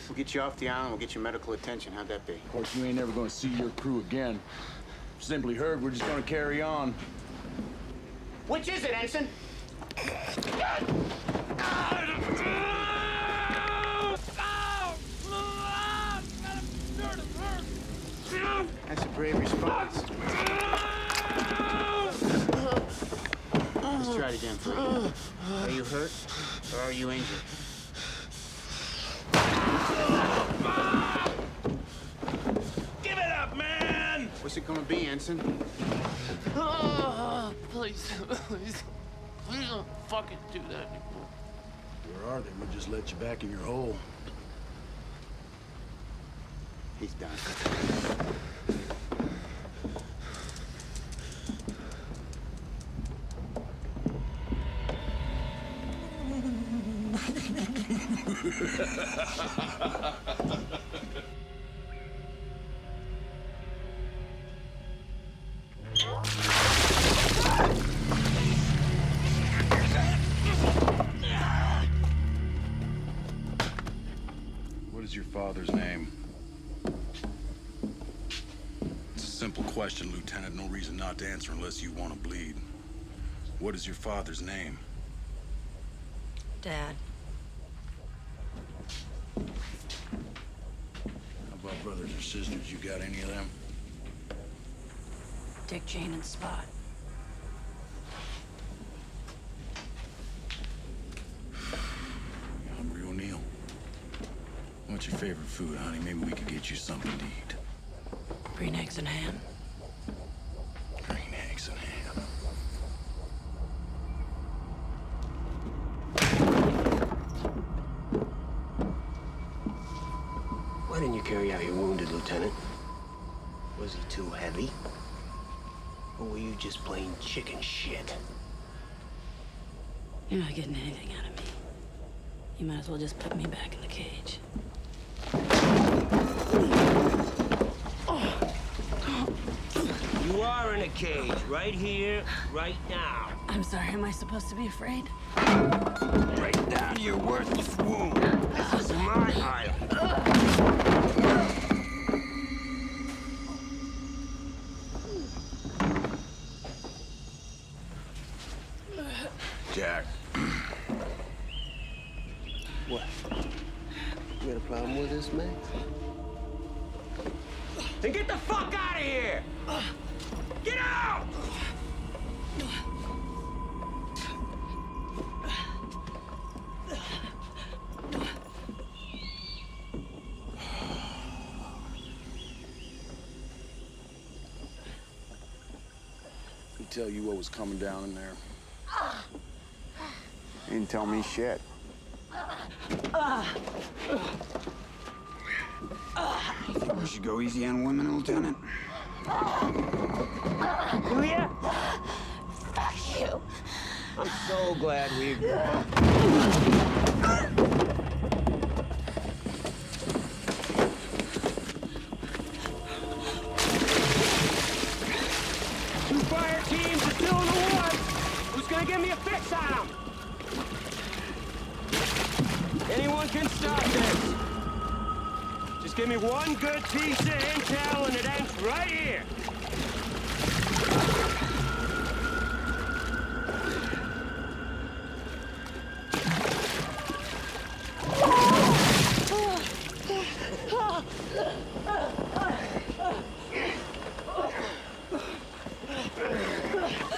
Speaker 8: we'll get you off the island, we'll get you medical attention. How'd that be?
Speaker 7: Of course, you ain't never gonna see your crew again. Simply heard, we're just gonna carry on.
Speaker 8: Which is it, Ensign? That's a brave response. Let's try it again, Flea. Are you hurt or are you injured?
Speaker 20: Give it up, man!
Speaker 8: What's it gonna be, Ensign?
Speaker 20: Please, please. Please don't fucking do that anymore.
Speaker 10: Where are they? We'll just let you back in your hole.
Speaker 8: He's done.
Speaker 17: What is your father's name? It's a simple question, Lieutenant. No reason not to answer unless you want to bleed. What is your father's name?
Speaker 4: Dad.
Speaker 17: How about brothers or sisters? You got any of them?
Speaker 4: Dick, Jane, and Spot.
Speaker 17: Hungry, O'Neill? What's your favorite food, honey? Maybe we could get you something to eat.
Speaker 4: Green eggs and ham.
Speaker 17: Green eggs and ham.
Speaker 18: Why didn't you carry out your wounded, Lieutenant? Was he too heavy? Or were you just plain chicken shit?
Speaker 4: You're not getting anything out of me. You might as well just put me back in the cage.
Speaker 18: You are in a cage, right here, right now.
Speaker 4: I'm sorry, am I supposed to be afraid?
Speaker 18: Break down your worthless wound. This is my island.
Speaker 17: Jack.
Speaker 18: What? You got a problem with this, man?
Speaker 24: Then get the fuck out of here! Get out!
Speaker 17: He tell you what was coming down in there?
Speaker 8: He didn't tell me shit.
Speaker 18: You think we should go easy on women, Lieutenant?
Speaker 24: Do ya?
Speaker 18: Fuck you. I'm so glad we...
Speaker 24: Two fire teams are still in the woods. Who's gonna give me a fix on them? Anyone can stop this. Just give me one good piece of intel and it ends right here.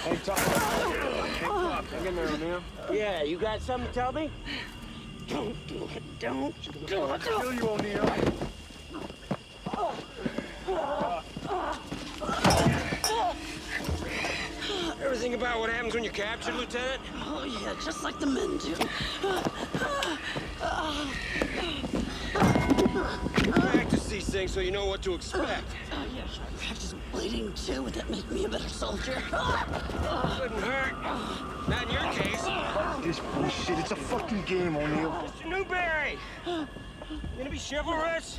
Speaker 18: Hey, talk. Hang in there, O'Neill. Yeah, you got something to tell me?
Speaker 4: Don't do it. Don't do it.
Speaker 18: Kill you, O'Neill. Ever think about what happens when you're captured, Lieutenant?
Speaker 4: Oh, yeah, just like the men do.
Speaker 18: Practice these things so you know what to expect.
Speaker 4: Oh, yeah, I practice bleeding, too. Would that make me a better soldier?
Speaker 18: Couldn't hurt. Not in your case.
Speaker 8: This bullshit, it's a fucking game, O'Neill.
Speaker 24: Mr. Newberry! You gonna be chivalrous?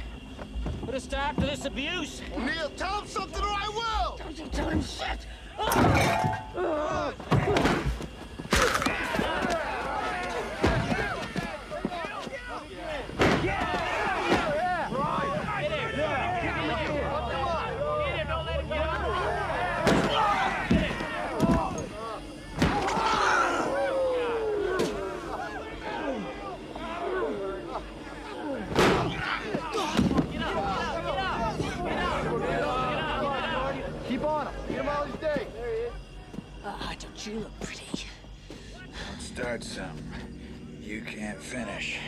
Speaker 24: Put a stop to this abuse?
Speaker 8: O'Neill, tell him something or I will!
Speaker 4: Don't you tell him shit!
Speaker 8: Keep on him. Get him while he's day. There he is.
Speaker 4: Don't you look pretty?
Speaker 19: Don't start something you can't finish.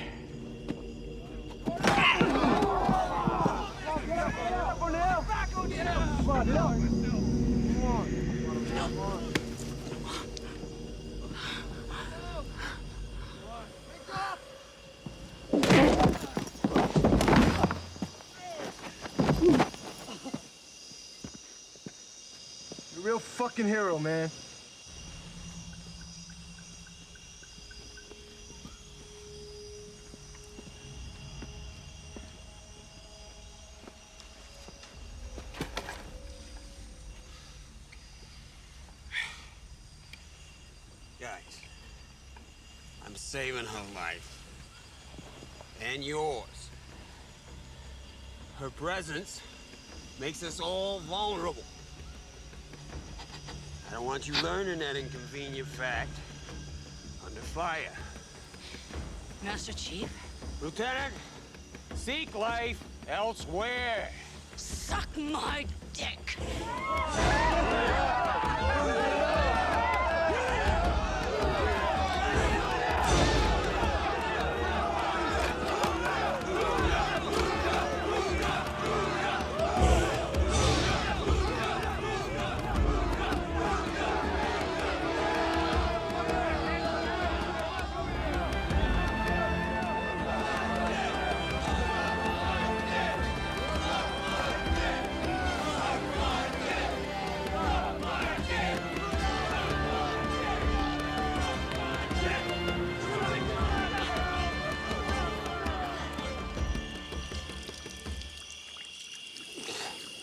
Speaker 23: You're a real fucking hero, man.
Speaker 5: Guys, I'm saving her life. And yours. Her presence makes us all vulnerable. I don't want you learning that inconvenient fact under fire.
Speaker 15: Master Chief?
Speaker 5: Lieutenant, seek life elsewhere.
Speaker 15: Suck my dick.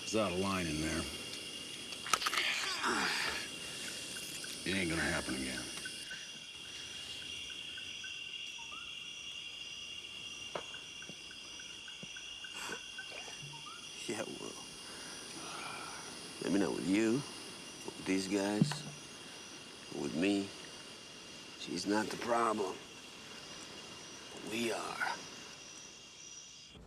Speaker 17: It's out of line in there. It ain't gonna happen again.
Speaker 5: Yeah, well, maybe not with you, but with these guys, but with me. She's not the problem. We are.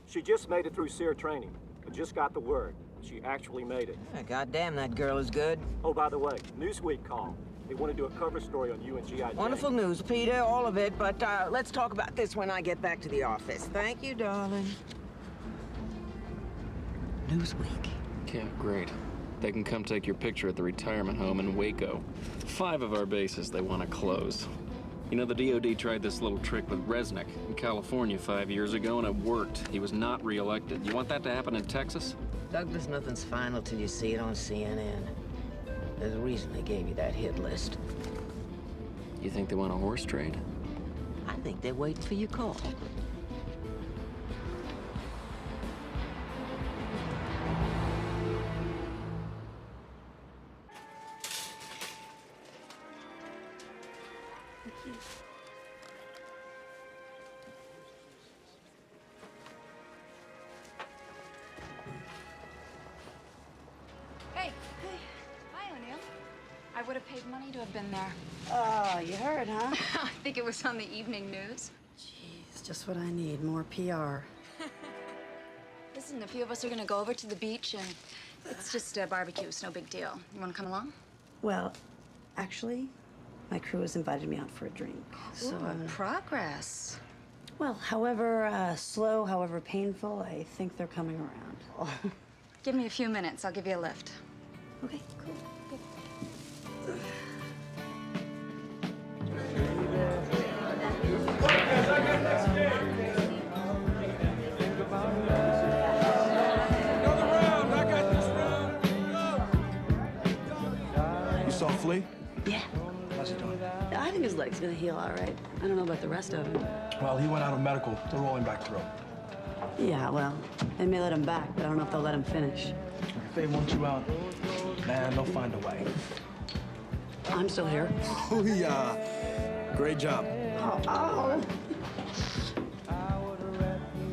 Speaker 21: She just made it through SEER training. I just got the word. She actually made it.
Speaker 22: God damn, that girl is good.
Speaker 21: Oh, by the way, Newsweek called. They want to do a cover story on you and G.I. Jane.
Speaker 22: Wonderful news, Peter, all of it, but let's talk about this when I get back to the office. Thank you, darling. Newsweek.
Speaker 25: Yeah, great. They can come take your picture at the retirement home in Waco. 5 of our bases they want to close. You know, the DOD tried this little trick with Resnick in California 5 years ago, and it worked. He was not reelected. You want that to happen in Texas?
Speaker 22: Douglas, nothing's final till you see it on CNN. There's a reason they gave you that hit list.
Speaker 25: You think they want a horse trade?
Speaker 22: I think they're waiting for your call.
Speaker 15: Hey. Hi, O'Neill. I would have paid money to have been there.
Speaker 4: Oh, you heard, huh?
Speaker 15: I think it was on the evening news.
Speaker 4: It's just what I need, more PR.
Speaker 15: Listen, a few of us are gonna go over to the beach, and it's just a barbecue. It's no big deal. You wanna come along?
Speaker 4: Well, actually, my crew has invited me out for a drink. So
Speaker 15: progress.
Speaker 4: Well, however slow, however painful, I think they're coming around.
Speaker 15: Give me a few minutes. I'll give you a lift.
Speaker 4: Okay, cool.
Speaker 23: You saw Flea?
Speaker 4: Yeah.
Speaker 23: How's he doing?
Speaker 4: I think his leg's gonna heal all right. I don't know about the rest of him.
Speaker 23: Well, he went out of medical. They're rolling back through.
Speaker 4: Yeah, well, they may let him back, but I don't know if they'll let him finish.
Speaker 23: If they want you out, man, they'll find a way.
Speaker 4: I'm still here.
Speaker 23: Oh, yeah. Great job.
Speaker 4: Oh.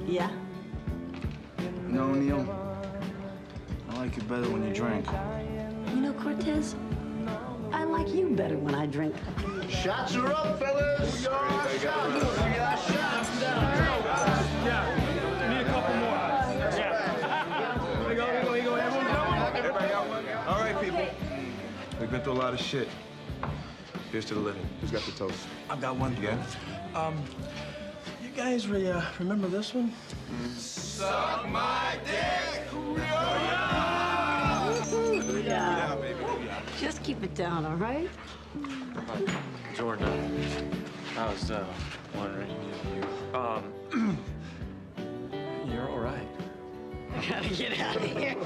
Speaker 4: Yeah?
Speaker 23: No, Neil. I like you better when you drink.
Speaker 4: You know, Cortez, I like you better when I drink.
Speaker 8: Shots are up, fellas. Your shots. We got shots.
Speaker 12: Yeah, need a couple more. Yeah. Here we go. Everybody out.
Speaker 23: All right, people. We've been through a lot of shit. Here's to the living. Who's got the toast? I've got one. Yeah? You guys remember this one?
Speaker 20: Suck my dick.
Speaker 4: Yeah, baby. Just keep it down, all right?
Speaker 6: Jordan, I was wondering if you, you're all right.
Speaker 4: I gotta get out of here.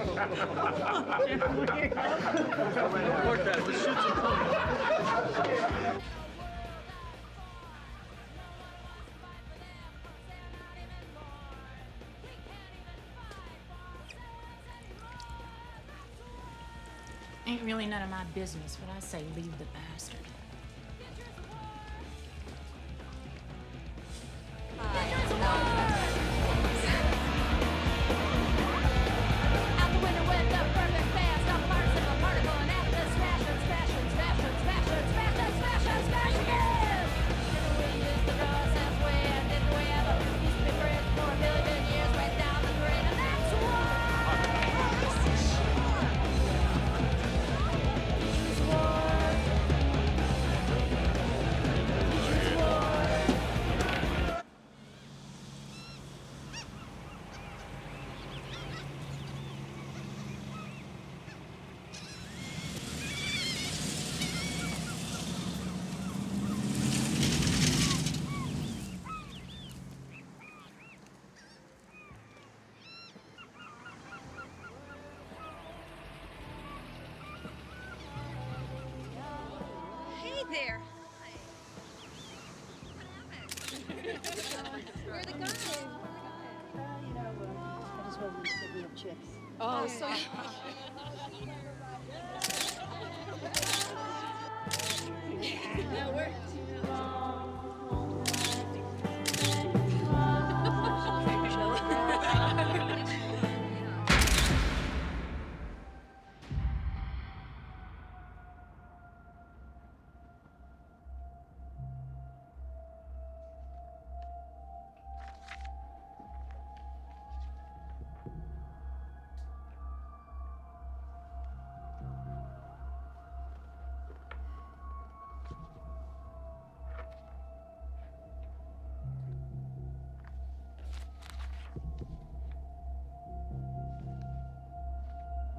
Speaker 1: Ain't really none of my business, but I say leave the bastard.
Speaker 15: There. Where the guys?
Speaker 4: I just wanted to give me a chips.
Speaker 15: Oh, so. That worked.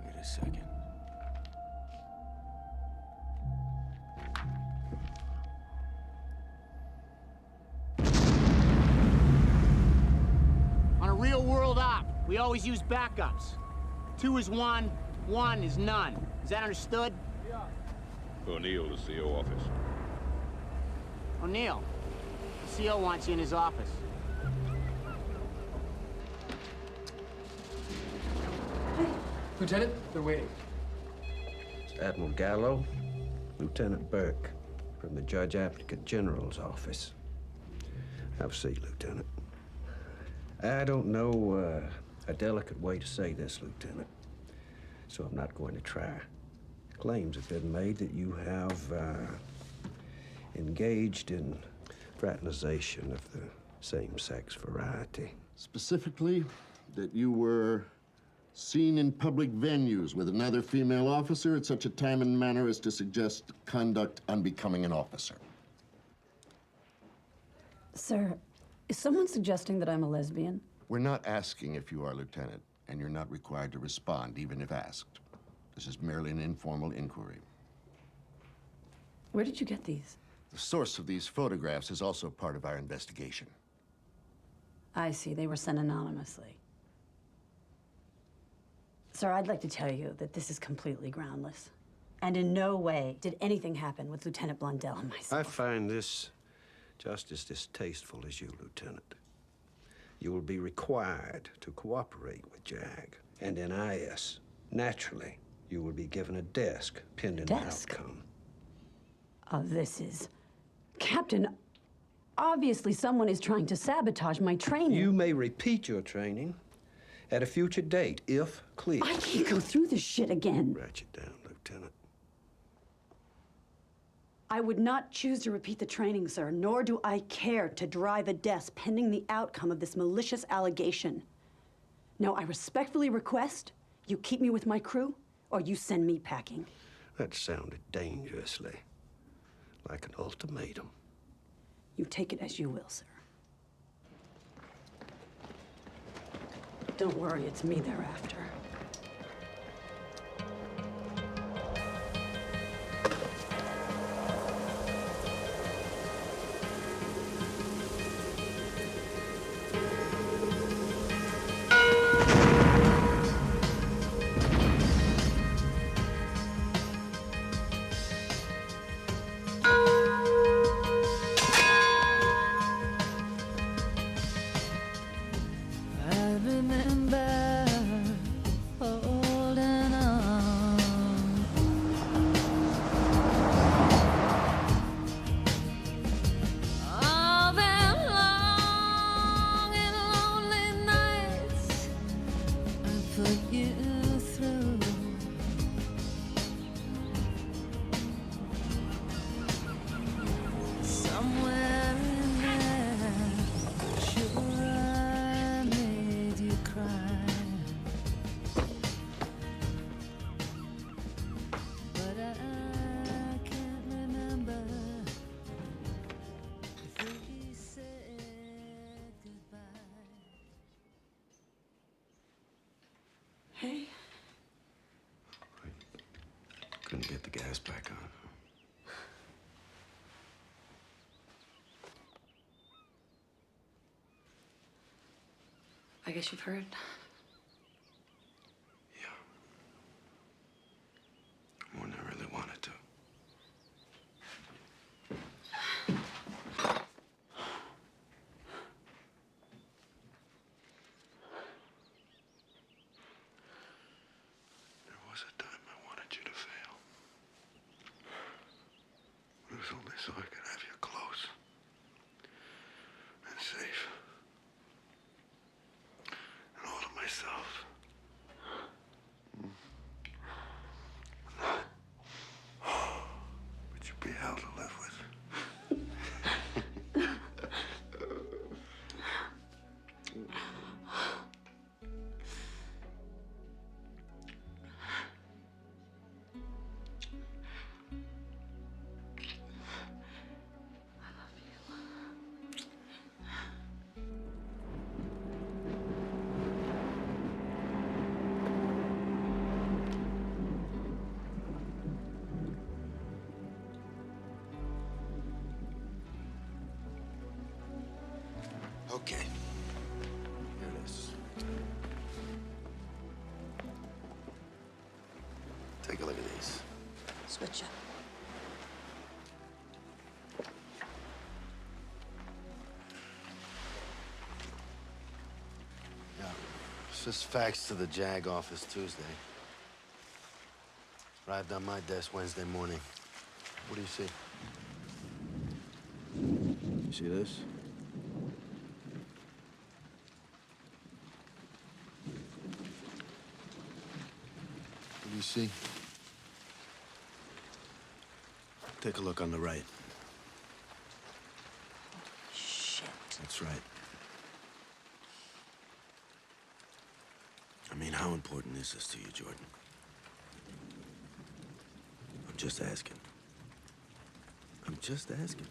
Speaker 5: Wait a second.
Speaker 8: On a real-world op, we always use backups. 2 is 1, 1 is none. Is that understood?
Speaker 17: O'Neill, the CO office.
Speaker 8: O'Neill, the CO wants you in his office.
Speaker 2: Lieutenant, they're waiting.
Speaker 3: It's Admiral Gallo, Lieutenant Burke, from the Judge Advocate General's office. Have a seat, Lieutenant. I don't know a delicate way to say this, Lieutenant, so I'm not going to try. Claims have been made that you have engaged in fraternization of the same-sex variety.
Speaker 10: Specifically, that you were seen in public venues with another female officer at such a time and manner as to suggest conduct unbecoming an officer.
Speaker 4: Sir, is someone suggesting that I'm a lesbian?
Speaker 10: We're not asking if you are, Lieutenant, and you're not required to respond, even if asked. This is merely an informal inquiry.
Speaker 4: Where did you get these?
Speaker 10: The source of these photographs is also part of our investigation.
Speaker 4: I see. They were sent anonymously. Sir, I'd like to tell you that this is completely groundless. And in no way did anything happen with Lieutenant Blundell and myself.
Speaker 3: I find this just as distasteful as you, Lieutenant. You will be required to cooperate with JAG and NIS. Naturally, you will be given a desk pending the outcome.
Speaker 4: Oh, this is... Captain, obviously someone is trying to sabotage my training.
Speaker 3: You may repeat your training at a future date, if clear.
Speaker 4: I can't go through this shit again.
Speaker 3: Write it down, Lieutenant.
Speaker 4: I would not choose to repeat the training, sir, nor do I care to drive a desk pending the outcome of this malicious allegation. No, I respectfully request you keep me with my crew, or you send me packing.
Speaker 3: That sounded dangerously like an ultimatum.
Speaker 4: You take it as you will, sir. Don't worry, it's me thereafter.
Speaker 3: Couldn't get the gas back on.
Speaker 4: I guess you've heard.
Speaker 3: More than I really wanted to. There was a time I wanted you to fail. It was only so I could have you close and safe. And all to myself. But you'd be hell to live with. Okay. Here it is. Take a look at these.
Speaker 4: Switch up.
Speaker 5: Yeah. It's just faxed to the JAG office Tuesday. Arrived on my desk Wednesday morning. What do you see? You see this? What do you see? Take a look on the right.
Speaker 4: Shit.
Speaker 5: That's right. I mean, how important is this to you, Jordan? I'm just asking. I'm just asking.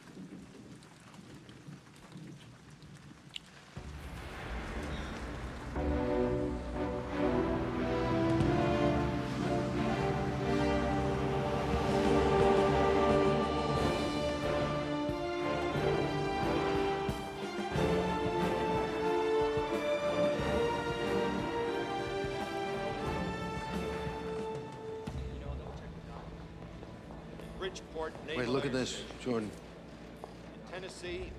Speaker 9: Bridgeport Naval
Speaker 5: Wait, look at
Speaker 9: Air
Speaker 5: this,
Speaker 9: Station.
Speaker 5: Jordan.
Speaker 9: In Tennessee,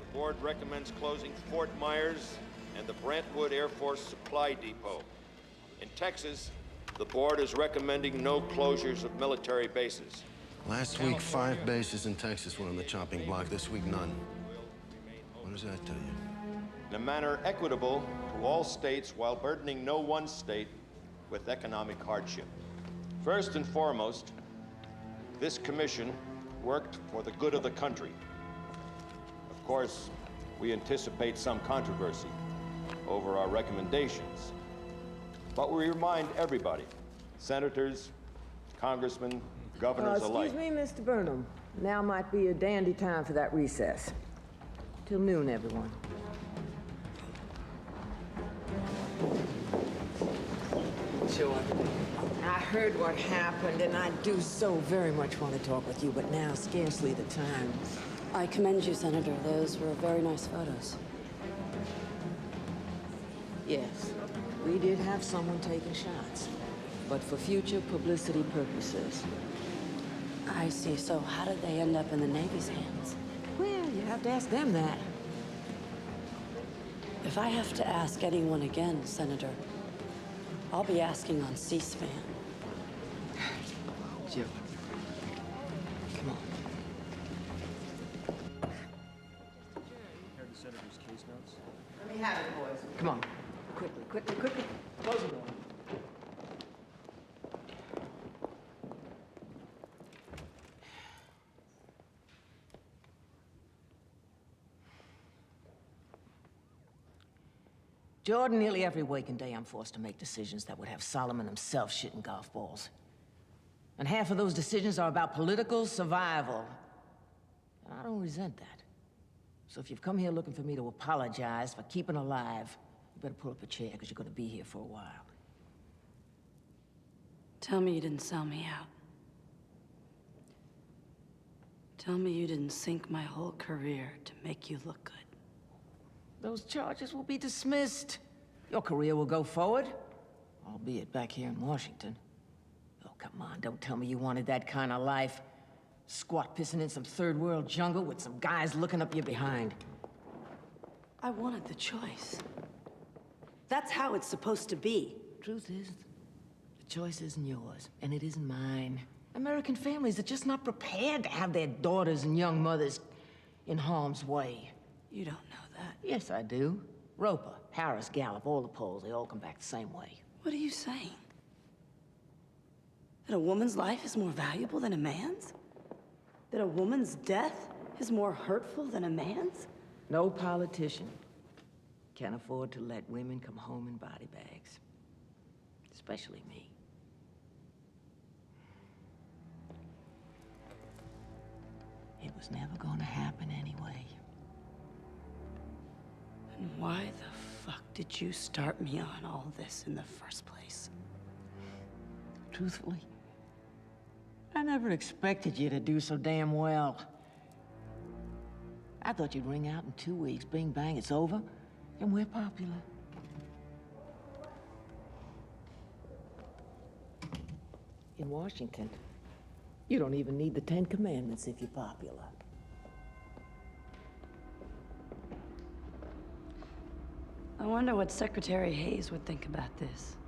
Speaker 9: the board recommends closing Fort Myers and the Brantwood Air Force Supply Depot. In Texas, the board is recommending no closures of military bases.
Speaker 5: Last week, 5 bases in Texas were on the chopping block. This week, none. What does that tell you?
Speaker 9: In a manner equitable to all states while burdening no one state with economic hardship. First and foremost, this commission worked for the good of the country. Of course, we anticipate some controversy over our recommendations. But we remind everybody, senators, congressmen, governors alike.
Speaker 11: Excuse me, Mr. Burnham. Now might be a dandy time for that recess. Till noon, everyone. Sure. I heard what happened, and I do so very much want to talk with you, but now scarcely the time.
Speaker 4: I commend you, Senator. Those were very nice photos.
Speaker 11: Yes, we did have someone taking shots, but for future publicity purposes.
Speaker 4: I see. So how did they end up in the Navy's hands?
Speaker 11: Well, you have to ask them that.
Speaker 4: If I have to ask anyone again, Senator, I'll be asking on C-SPAN.
Speaker 11: Jill. Come on.
Speaker 21: Heard the senator's case notes?
Speaker 11: Let me have it, boys. Come on. Quickly, quickly, quickly. Close the door. Jordan, nearly every waking day I'm forced to make decisions that would have Solomon himself shitting golf balls. And half of those decisions are about political survival. And I don't resent that. So if you've come here looking for me to apologize for keeping alive, you better pull up a chair, because you're gonna be here for a while.
Speaker 4: Tell me you didn't sell me out. Tell me you didn't sink my whole career to make you look good.
Speaker 11: Those charges will be dismissed. Your career will go forward, albeit back here in Washington. Oh, come on, don't tell me you wanted that kind of life. Squat pissing in some third world jungle with some guys looking up your behind.
Speaker 4: I wanted the choice. That's how it's supposed to be.
Speaker 11: Truth is, the choice isn't yours, and it isn't mine. American families are just not prepared to have their daughters and young mothers in harm's way.
Speaker 4: You don't know that.
Speaker 11: Yes, I do. Roper, Harris, Gallup, all the polls, they all come back the same way.
Speaker 4: What are you saying? That a woman's life is more valuable than a man's? That a woman's death is more hurtful than a man's?
Speaker 11: No politician can afford to let women come home in body bags. Especially me. It was never gonna happen anyway.
Speaker 4: And why the fuck did you start me on all this in the first place?
Speaker 11: Truthfully, I never expected you to do so damn well. I thought you'd ring out in 2 weeks, bing bang, it's over, and we're popular. In Washington, you don't even need the 10 Commandments if you're popular.
Speaker 4: I wonder what Secretary Hayes would think about this.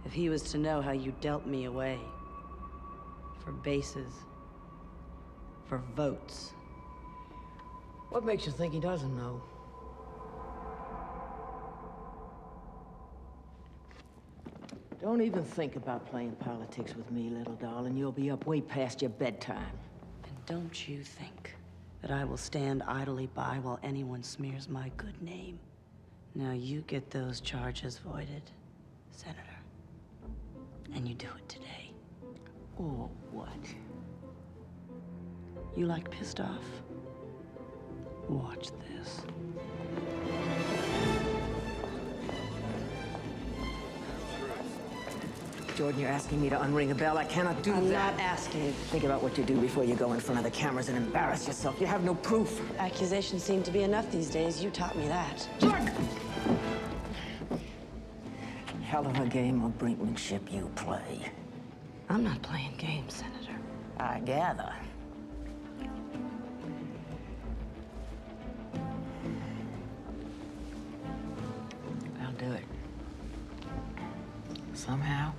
Speaker 4: If he was to know how you dealt me away. For bases. For votes.
Speaker 11: What makes you think he doesn't know? Don't even think about playing politics with me, little darling. You'll be up way past your bedtime.
Speaker 4: And don't you think that I will stand idly by while anyone smears my good name? Now you get those charges voided, Senator. And you do it today.
Speaker 11: Or what?
Speaker 4: You like pissed off? Watch this.
Speaker 11: Jordan, you're asking me to unring a bell. I cannot do that.
Speaker 4: I'm not asking.
Speaker 11: Think about what you do before you go in front of the cameras and embarrass yourself. You have no proof.
Speaker 4: Accusations seem to be enough these days. You taught me that.
Speaker 11: Hell of a game of brinkmanship you play.
Speaker 4: I'm not playing games, Senator.
Speaker 11: I gather. I'll do it. Somehow,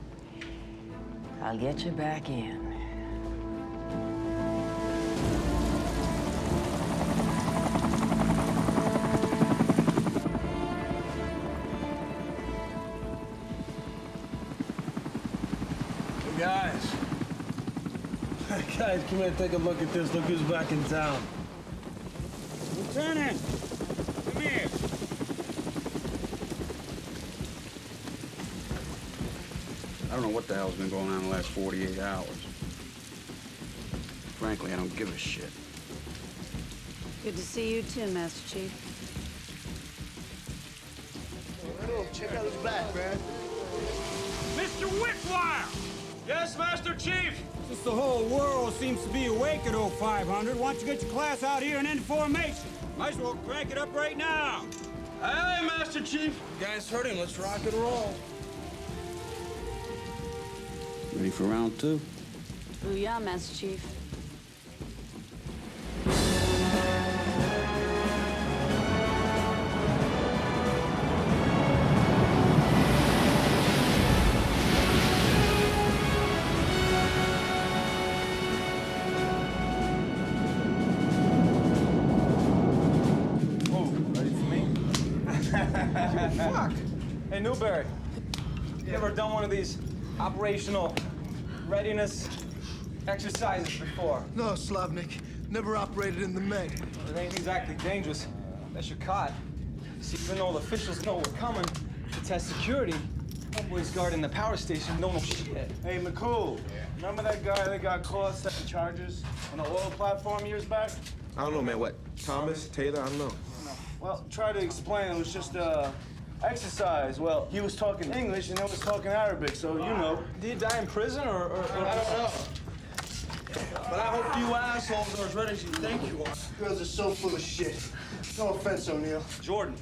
Speaker 11: I'll get you back in.
Speaker 7: Guys, come here, take a look at this. Look who's back in town. Lieutenant! Come here!
Speaker 17: I don't know what the hell's been going on in the last 48 hours. Frankly, I don't give a shit.
Speaker 4: Good to see you too, Master Chief.
Speaker 8: Check out his back, man.
Speaker 12: Mr. Wickwire! Yes, Master Chief?
Speaker 7: Since the whole world seems to be awake at 0500, why don't you get your class out here and in formation? Might as well crank it up right now.
Speaker 12: Aye, Master Chief.
Speaker 7: You guys heard him. Let's rock and roll.
Speaker 17: Ready for round 2?
Speaker 4: Booyah, Master Chief.
Speaker 6: Fuck! Hey, Newberry, you ever done one of these operational readiness exercises before?
Speaker 2: No, Slavnik. Never operated in the Med.
Speaker 6: Well, it ain't exactly dangerous, unless you're caught. See, even though the officials know we're coming to test security, homeboys guarding the power station don't know shit.
Speaker 8: Hey, McCool, remember that guy that got caught setting charges on the oil platform years back?
Speaker 23: I don't know, man. What? Thomas? Taylor? I don't know.
Speaker 8: Well, try to explain. It was just exercise. Well, he was talking English and I was talking Arabic, so you know.
Speaker 6: Did he die in prison or I don't know.
Speaker 2: But I hope you assholes are as ready as you think you are. Girls are so full of shit. No offense, O'Neill.
Speaker 6: Jordan,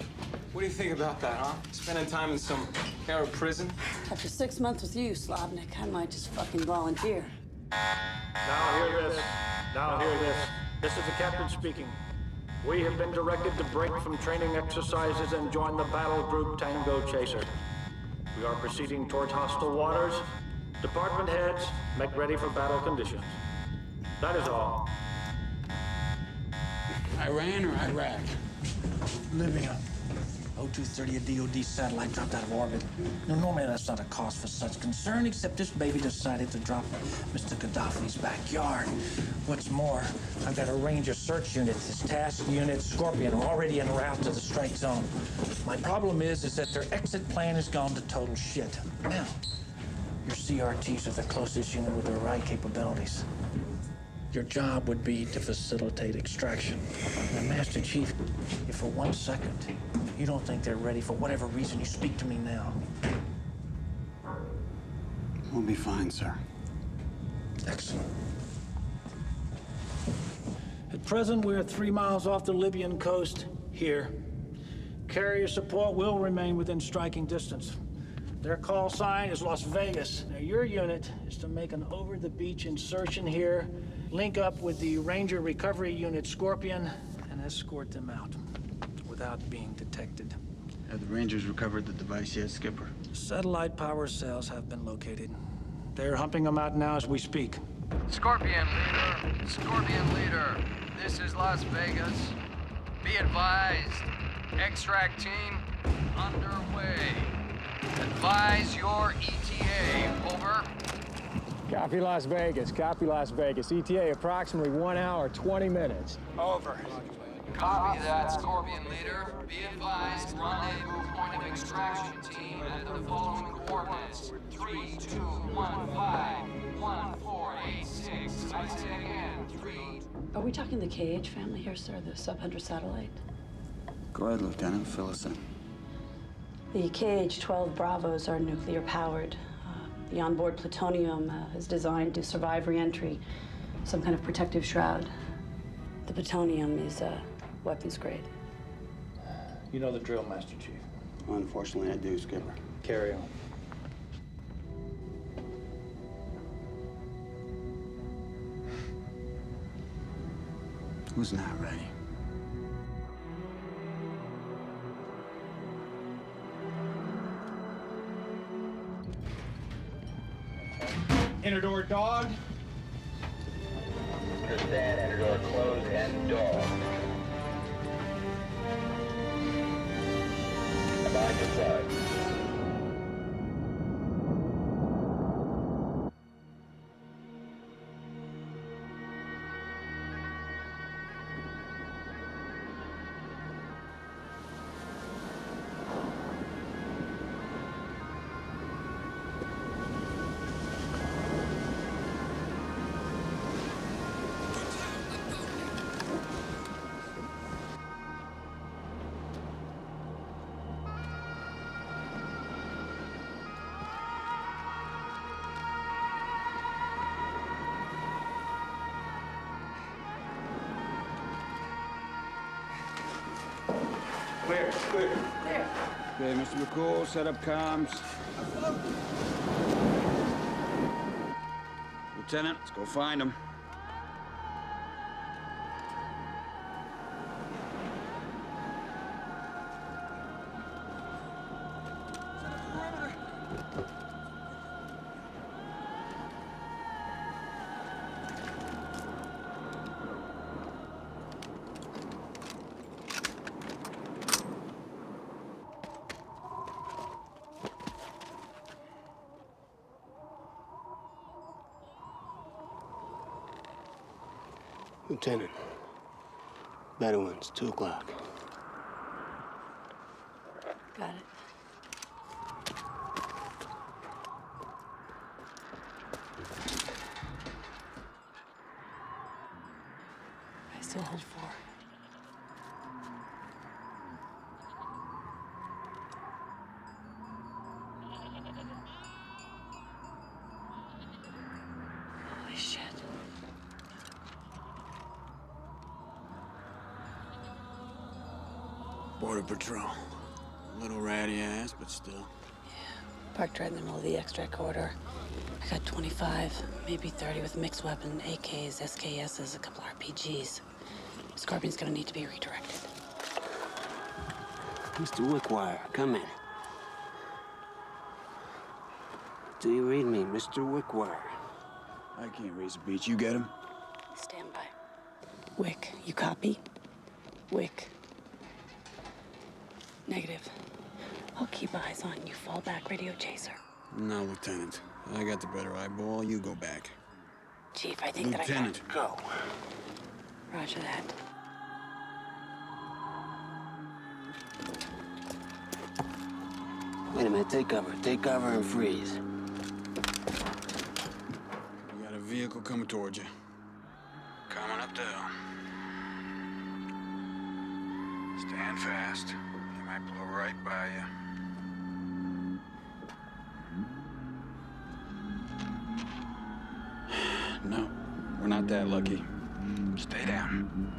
Speaker 6: what do you think about that, huh? Spending time in some Arab prison?
Speaker 4: After 6 months with you, Slobnik, I might just fucking volunteer.
Speaker 7: Now hear this. Now hear this. This is the captain speaking. We have been directed to break from training exercises and join the battle group Tango Chaser. We are proceeding towards hostile waters. Department heads, make ready for battle conditions. That is all.
Speaker 19: Iran or Iraq? Libya. O230, a DoD satellite dropped out of orbit. Now, normally that's not a cause for such concern, except this baby decided to drop Mr. Gaddafi's backyard. What's more, I've got a range of search units, this task unit, Scorpion, already en route to the strike zone. My problem is that their exit plan has gone to total shit. Now, your CRTs are the closest unit with the right capabilities. Your job would be to facilitate extraction. Now, Master Chief, if for 1 second you don't think they're ready for whatever reason, you speak to me now.
Speaker 13: We'll be fine, sir.
Speaker 19: Excellent.
Speaker 7: At present, we're 3 miles off the Libyan coast, here. Carrier support will remain within striking distance. Their call sign is Las Vegas. Now, your unit is to make an over-the-beach insertion here, link up with the Ranger Recovery Unit Scorpion, and escort them out without being detected.
Speaker 13: Have the Rangers recovered the device yet, Skipper?
Speaker 7: Satellite power cells have been located. They're humping them out now as we speak.
Speaker 14: Scorpion leader, Scorpion leader, this is Las Vegas. Be advised, extract team underway. Advise your ETA, over.
Speaker 21: Copy Las Vegas, copy Las Vegas. ETA approximately 1 hour, 20 minutes.
Speaker 14: Over. Copy that, Scorpion leader. Be advised, rendezvous point of extraction team at the following coordinates. 3215-1486. I say again, 3.
Speaker 4: Are we talking the KH family here, sir? The sub-100 satellite?
Speaker 13: Go ahead, Lieutenant. Fill us in.
Speaker 4: The KH-12 Bravos are nuclear-powered. The onboard plutonium is designed to survive re-entry, some kind of protective shroud. The plutonium is weapons grade.
Speaker 7: You know the drill, Master Chief.
Speaker 13: Unfortunately, I do, Skipper.
Speaker 7: Carry on.
Speaker 13: Who's not ready?
Speaker 6: Inner door dog.
Speaker 16: Understand, inner door closed and dog. Abide your side.
Speaker 6: Clear, clear.
Speaker 4: Clear.
Speaker 19: Okay, Mr. McCool, set up comms. Lieutenant, let's go find him.
Speaker 5: Lieutenant, Bedouins, 2 o'clock.
Speaker 4: Got it. I still hold 4. Holy shit.
Speaker 13: Border Patrol. A little ratty ass, but still.
Speaker 4: Parked right in the middle of the extract corridor. I got 25, maybe 30 with mixed weapon, AKs, SKSs, a couple RPGs. Scorpion's gonna need to be redirected.
Speaker 5: Mr. Wickwire, come in. Do you read me, Mr. Wickwire?
Speaker 13: I can't raise a beach. You get him?
Speaker 4: Stand by. Wick, you copy? Wick. Negative. I'll keep eyes on you. Fall back, radio chaser.
Speaker 13: No, Lieutenant. I got the better eyeball. You go back.
Speaker 4: Chief, I think
Speaker 13: Lieutenant,
Speaker 4: that I got... Go. Roger that.
Speaker 5: Wait a minute, take cover. Take cover and freeze.
Speaker 13: You got a vehicle coming towards you. Coming up the hill. Stand fast. He might blow right by you. No, we're not that lucky. Stay down.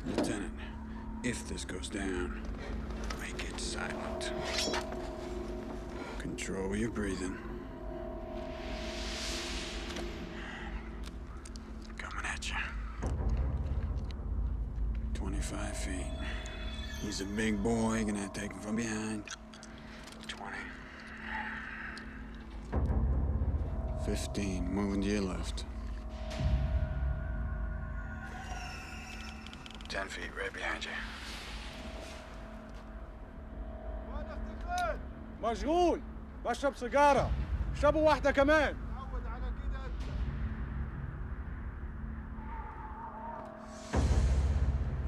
Speaker 13: Lieutenant, if this goes down, make it silent. Control your breathing. Coming at you. 25 feet. He's a big boy, gonna take him from behind. 20. 15, moving to your left. 10 feet, right behind you.
Speaker 2: مشغول بشرب سيجارة اشربوا واحدة كمان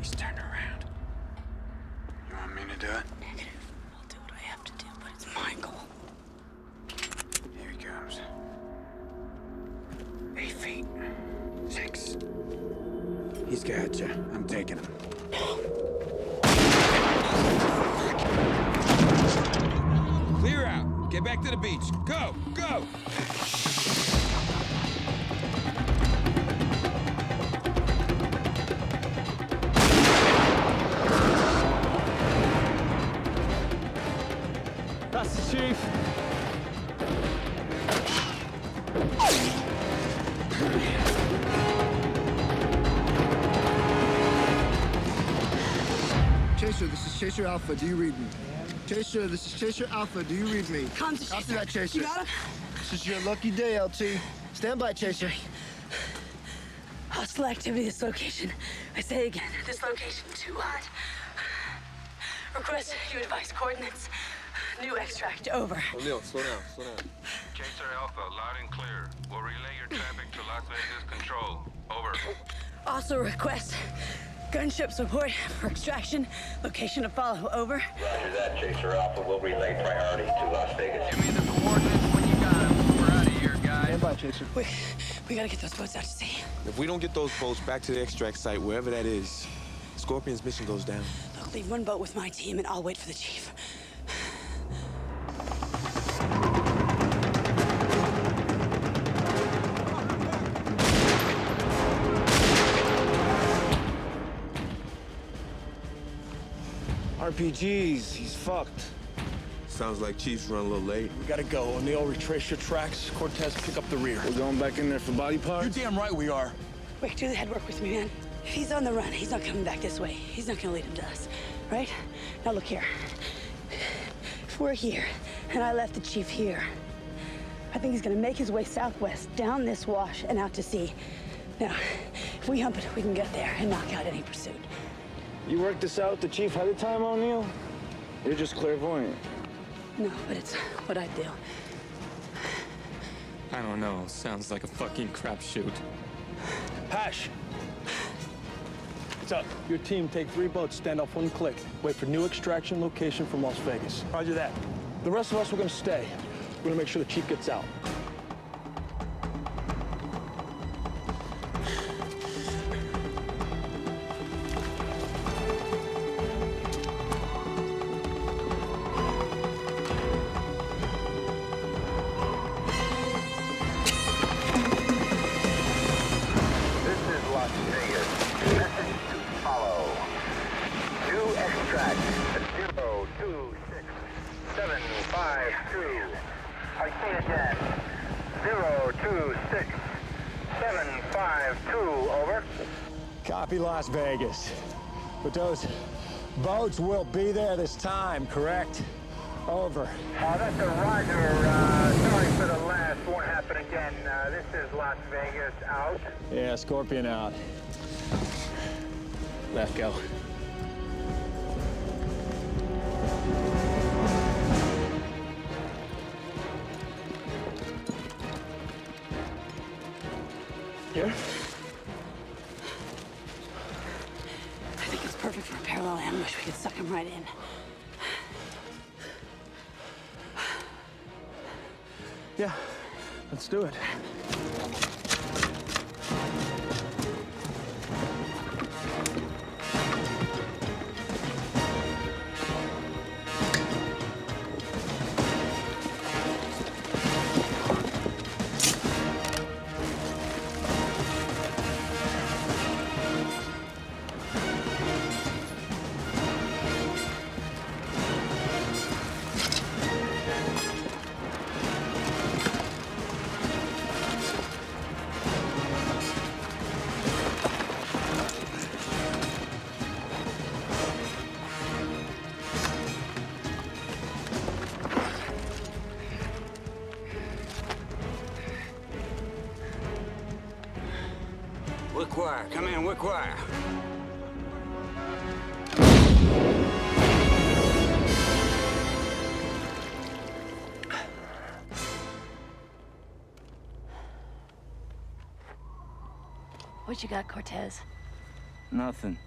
Speaker 13: He's turned around. You want me to do it?
Speaker 4: Negative. I'll do what I have to do, but it's my goal.
Speaker 13: Here he comes. 8 feet. 6. He's got you. I'm taking him.
Speaker 18: Clear out. Get back to the beach. Go, go!
Speaker 6: That's the chief.
Speaker 2: Chaser, this is Chaser Alpha. Do you read me? Chaser, this is Chaser Alpha. Do you read me?
Speaker 4: Come to
Speaker 2: Copy
Speaker 4: Chaser.
Speaker 2: that, Chaser.
Speaker 4: You got him?
Speaker 2: This is your lucky day, LT. Stand by, Chaser.
Speaker 4: Hostile activity this location. I say again, this location too hot. Request you advise coordinates. New extract, over.
Speaker 23: O'Neill, slow down, slow down.
Speaker 20: Chaser Alpha, loud and clear. We'll relay your traffic to Las Vegas Control. Over.
Speaker 4: Also request gunship support for extraction. Location to follow, over.
Speaker 16: Roger that, Chaser Alpha. We'll relay priority to Las Vegas.
Speaker 14: Give me the coordinates when you got them. We're out of here, guys.
Speaker 2: Stand by, Chaser.
Speaker 4: We gotta get those boats out to sea.
Speaker 23: If we don't get those boats back to the extract site, wherever that is, Scorpion's mission goes down.
Speaker 4: Look, leave one boat with my team and I'll wait for the chief.
Speaker 2: RPGs, he's fucked.
Speaker 23: Sounds like Chief's run a little late.
Speaker 2: We gotta go. O'Neill, retrace your tracks. Cortez, pick up the rear. We're going back in there for body parts?
Speaker 23: You're damn right we are.
Speaker 4: Wait, do the head work with me, man. If he's on the run, he's not coming back this way. He's not gonna lead him to us, right? Now look here. If we're here, and I left the chief here, I think he's gonna make his way southwest, down this wash, and out to sea. Now, if we hump it, we can get there and knock out any pursuit.
Speaker 2: You worked this out with the chief ahead of time, O'Neill? You're just clairvoyant.
Speaker 4: No, but it's what I do.
Speaker 22: I don't know. Sounds like a fucking crapshoot.
Speaker 2: Hash. What's up? Your team take 3 boats, stand off 1 click. Wait for new extraction location from Las Vegas. Roger that. The rest of us, we're gonna stay. We're gonna make sure the chief gets out.
Speaker 1: see again. 026752, over.
Speaker 21: Copy Las Vegas. But those boats will be there this time, correct? Over.
Speaker 1: That's a roger. Sorry for the last. Won't happen again. This is Las Vegas, out.
Speaker 21: Yeah, Scorpion out. Left go.
Speaker 2: Here?
Speaker 4: I think it's perfect for a parallel ambush. We could suck him right in.
Speaker 2: Yeah, let's do it.
Speaker 18: Wickwire, come in, Wickwire.
Speaker 4: What you got, Cortez?
Speaker 6: Nothing.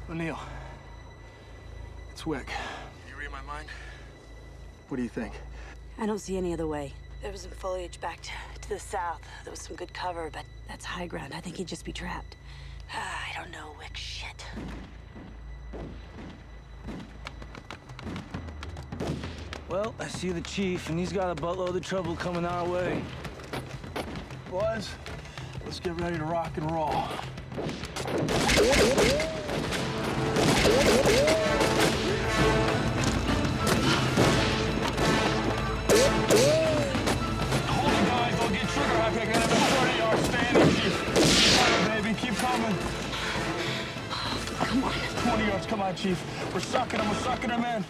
Speaker 2: O'Neill. It's Wick.
Speaker 23: Can you read my mind?
Speaker 2: What do you think?
Speaker 4: I don't see any other way. There was some foliage back to the south. There was some good cover, but that's high ground. I think he'd just be trapped. I don't know, Wick. Shit.
Speaker 6: Well, I see the chief, and he's got a buttload of trouble coming our way.
Speaker 2: Boys, let's get ready to rock and roll.
Speaker 4: Come on.
Speaker 2: 20 yards, come on, Chief. We're sucking him in.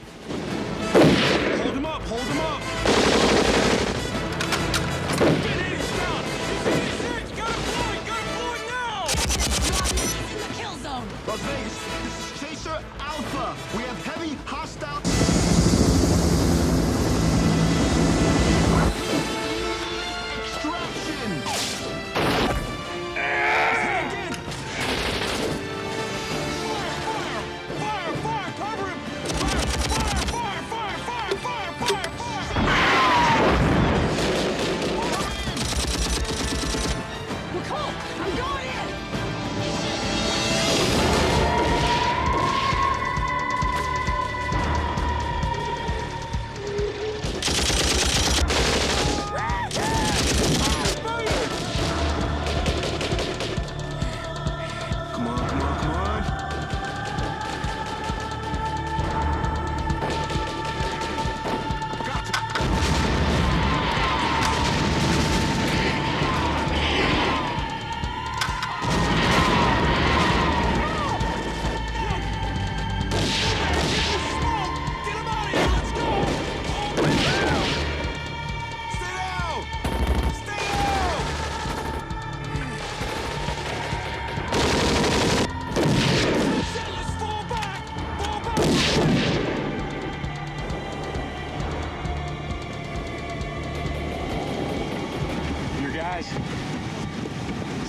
Speaker 23: Hold him up, hold him up!
Speaker 12: Get 80 down! He's 86! Got him flowing now!
Speaker 4: He's in the kill zone!
Speaker 8: Las Vegas, this is Chaser Alpha. We have heavy hostile... extraction!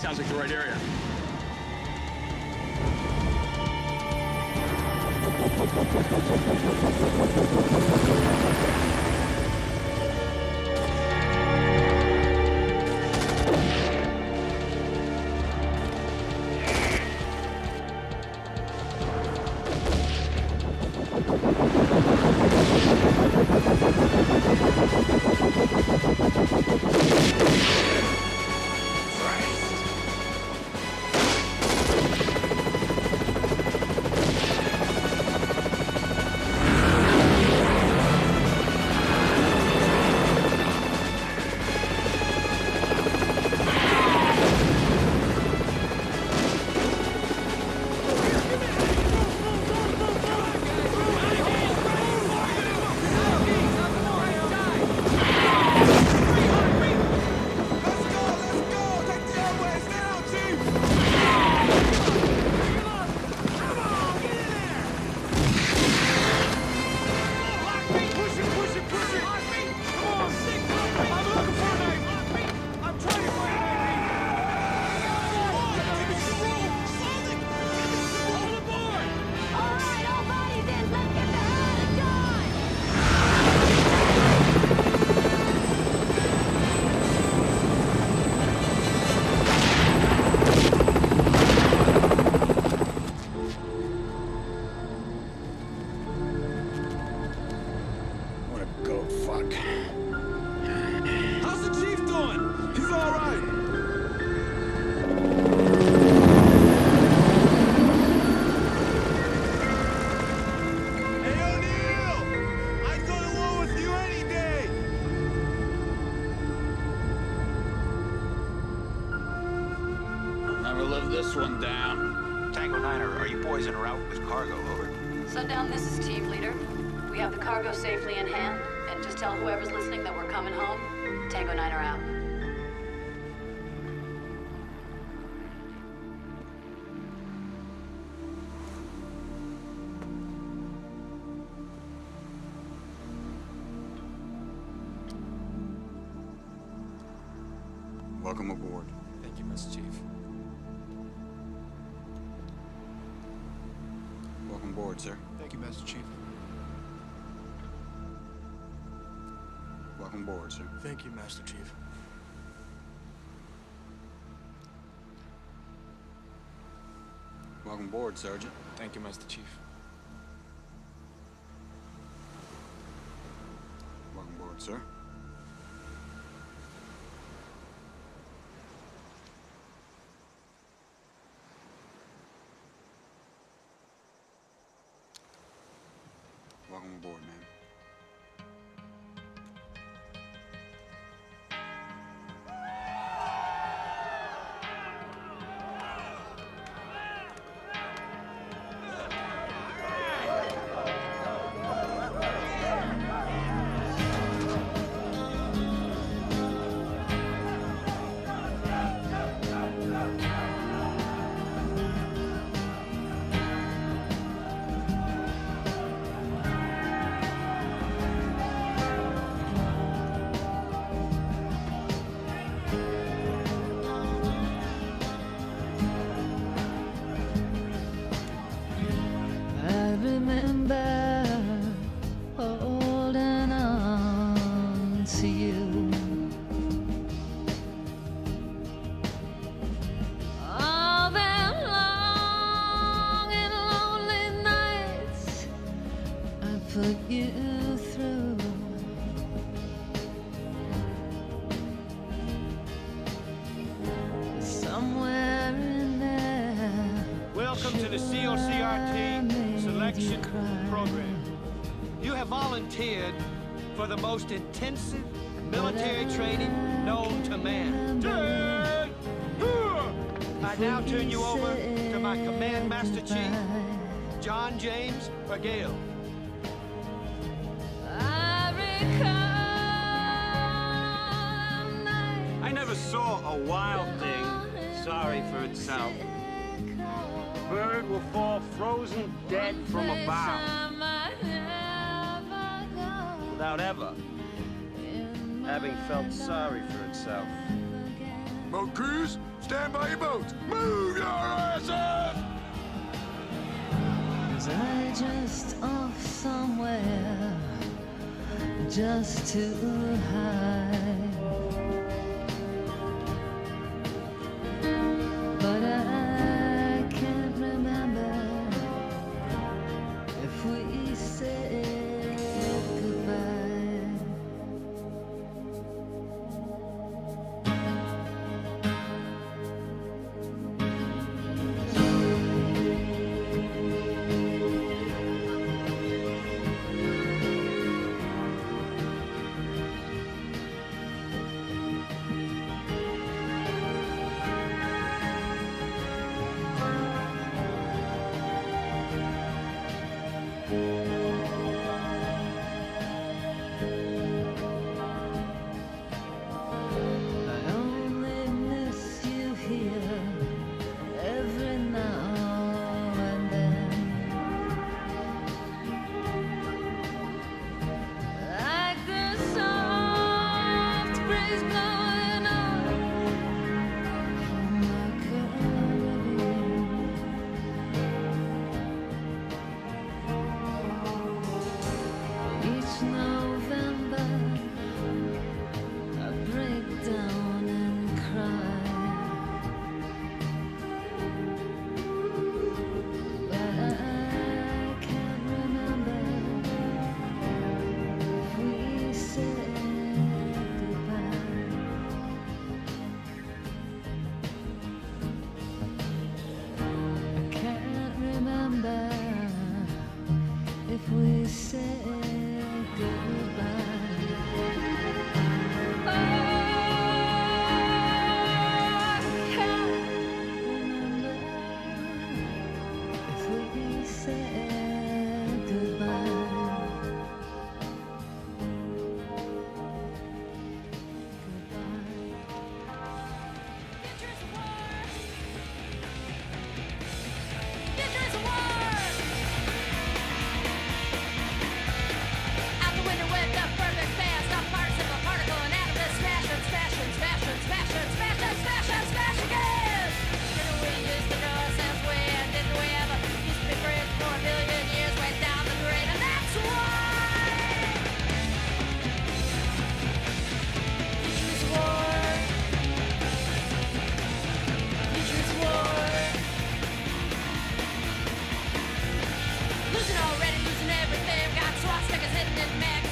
Speaker 21: Sounds like the right area.
Speaker 3: Niner, are you boys en route with cargo, over?
Speaker 4: Sundown, this is Team Leader. We have the cargo safely in hand, and just tell whoever's listening that we're coming home. Tango Niner out.
Speaker 13: Welcome aboard.
Speaker 22: Thank you, Master Chief.
Speaker 13: Welcome aboard, sir.
Speaker 10: Thank you, Master Chief.
Speaker 13: Welcome aboard, sir.
Speaker 10: Thank you, Master Chief.
Speaker 13: Welcome aboard, Sergeant.
Speaker 22: Thank you, Master Chief.
Speaker 13: Welcome aboard, sir. Welcome aboard, man.
Speaker 15: I remember holding on to you. All them long and lonely nights I put you through. Somewhere in there.
Speaker 24: Welcome to the COCRT selection program. You have volunteered for the most intensive military training known to man. I now turn you over to my Command Master Chief, John James Vergale.
Speaker 12: I never saw a wild thing sorry for itself. A bird will fall frozen dead from a bough without ever having felt sorry for itself.
Speaker 23: Boat crews, stand by your boats. Move your asses!
Speaker 15: Was I just off somewhere just to hide? But I can't remember if we said goodbye.
Speaker 9: Mad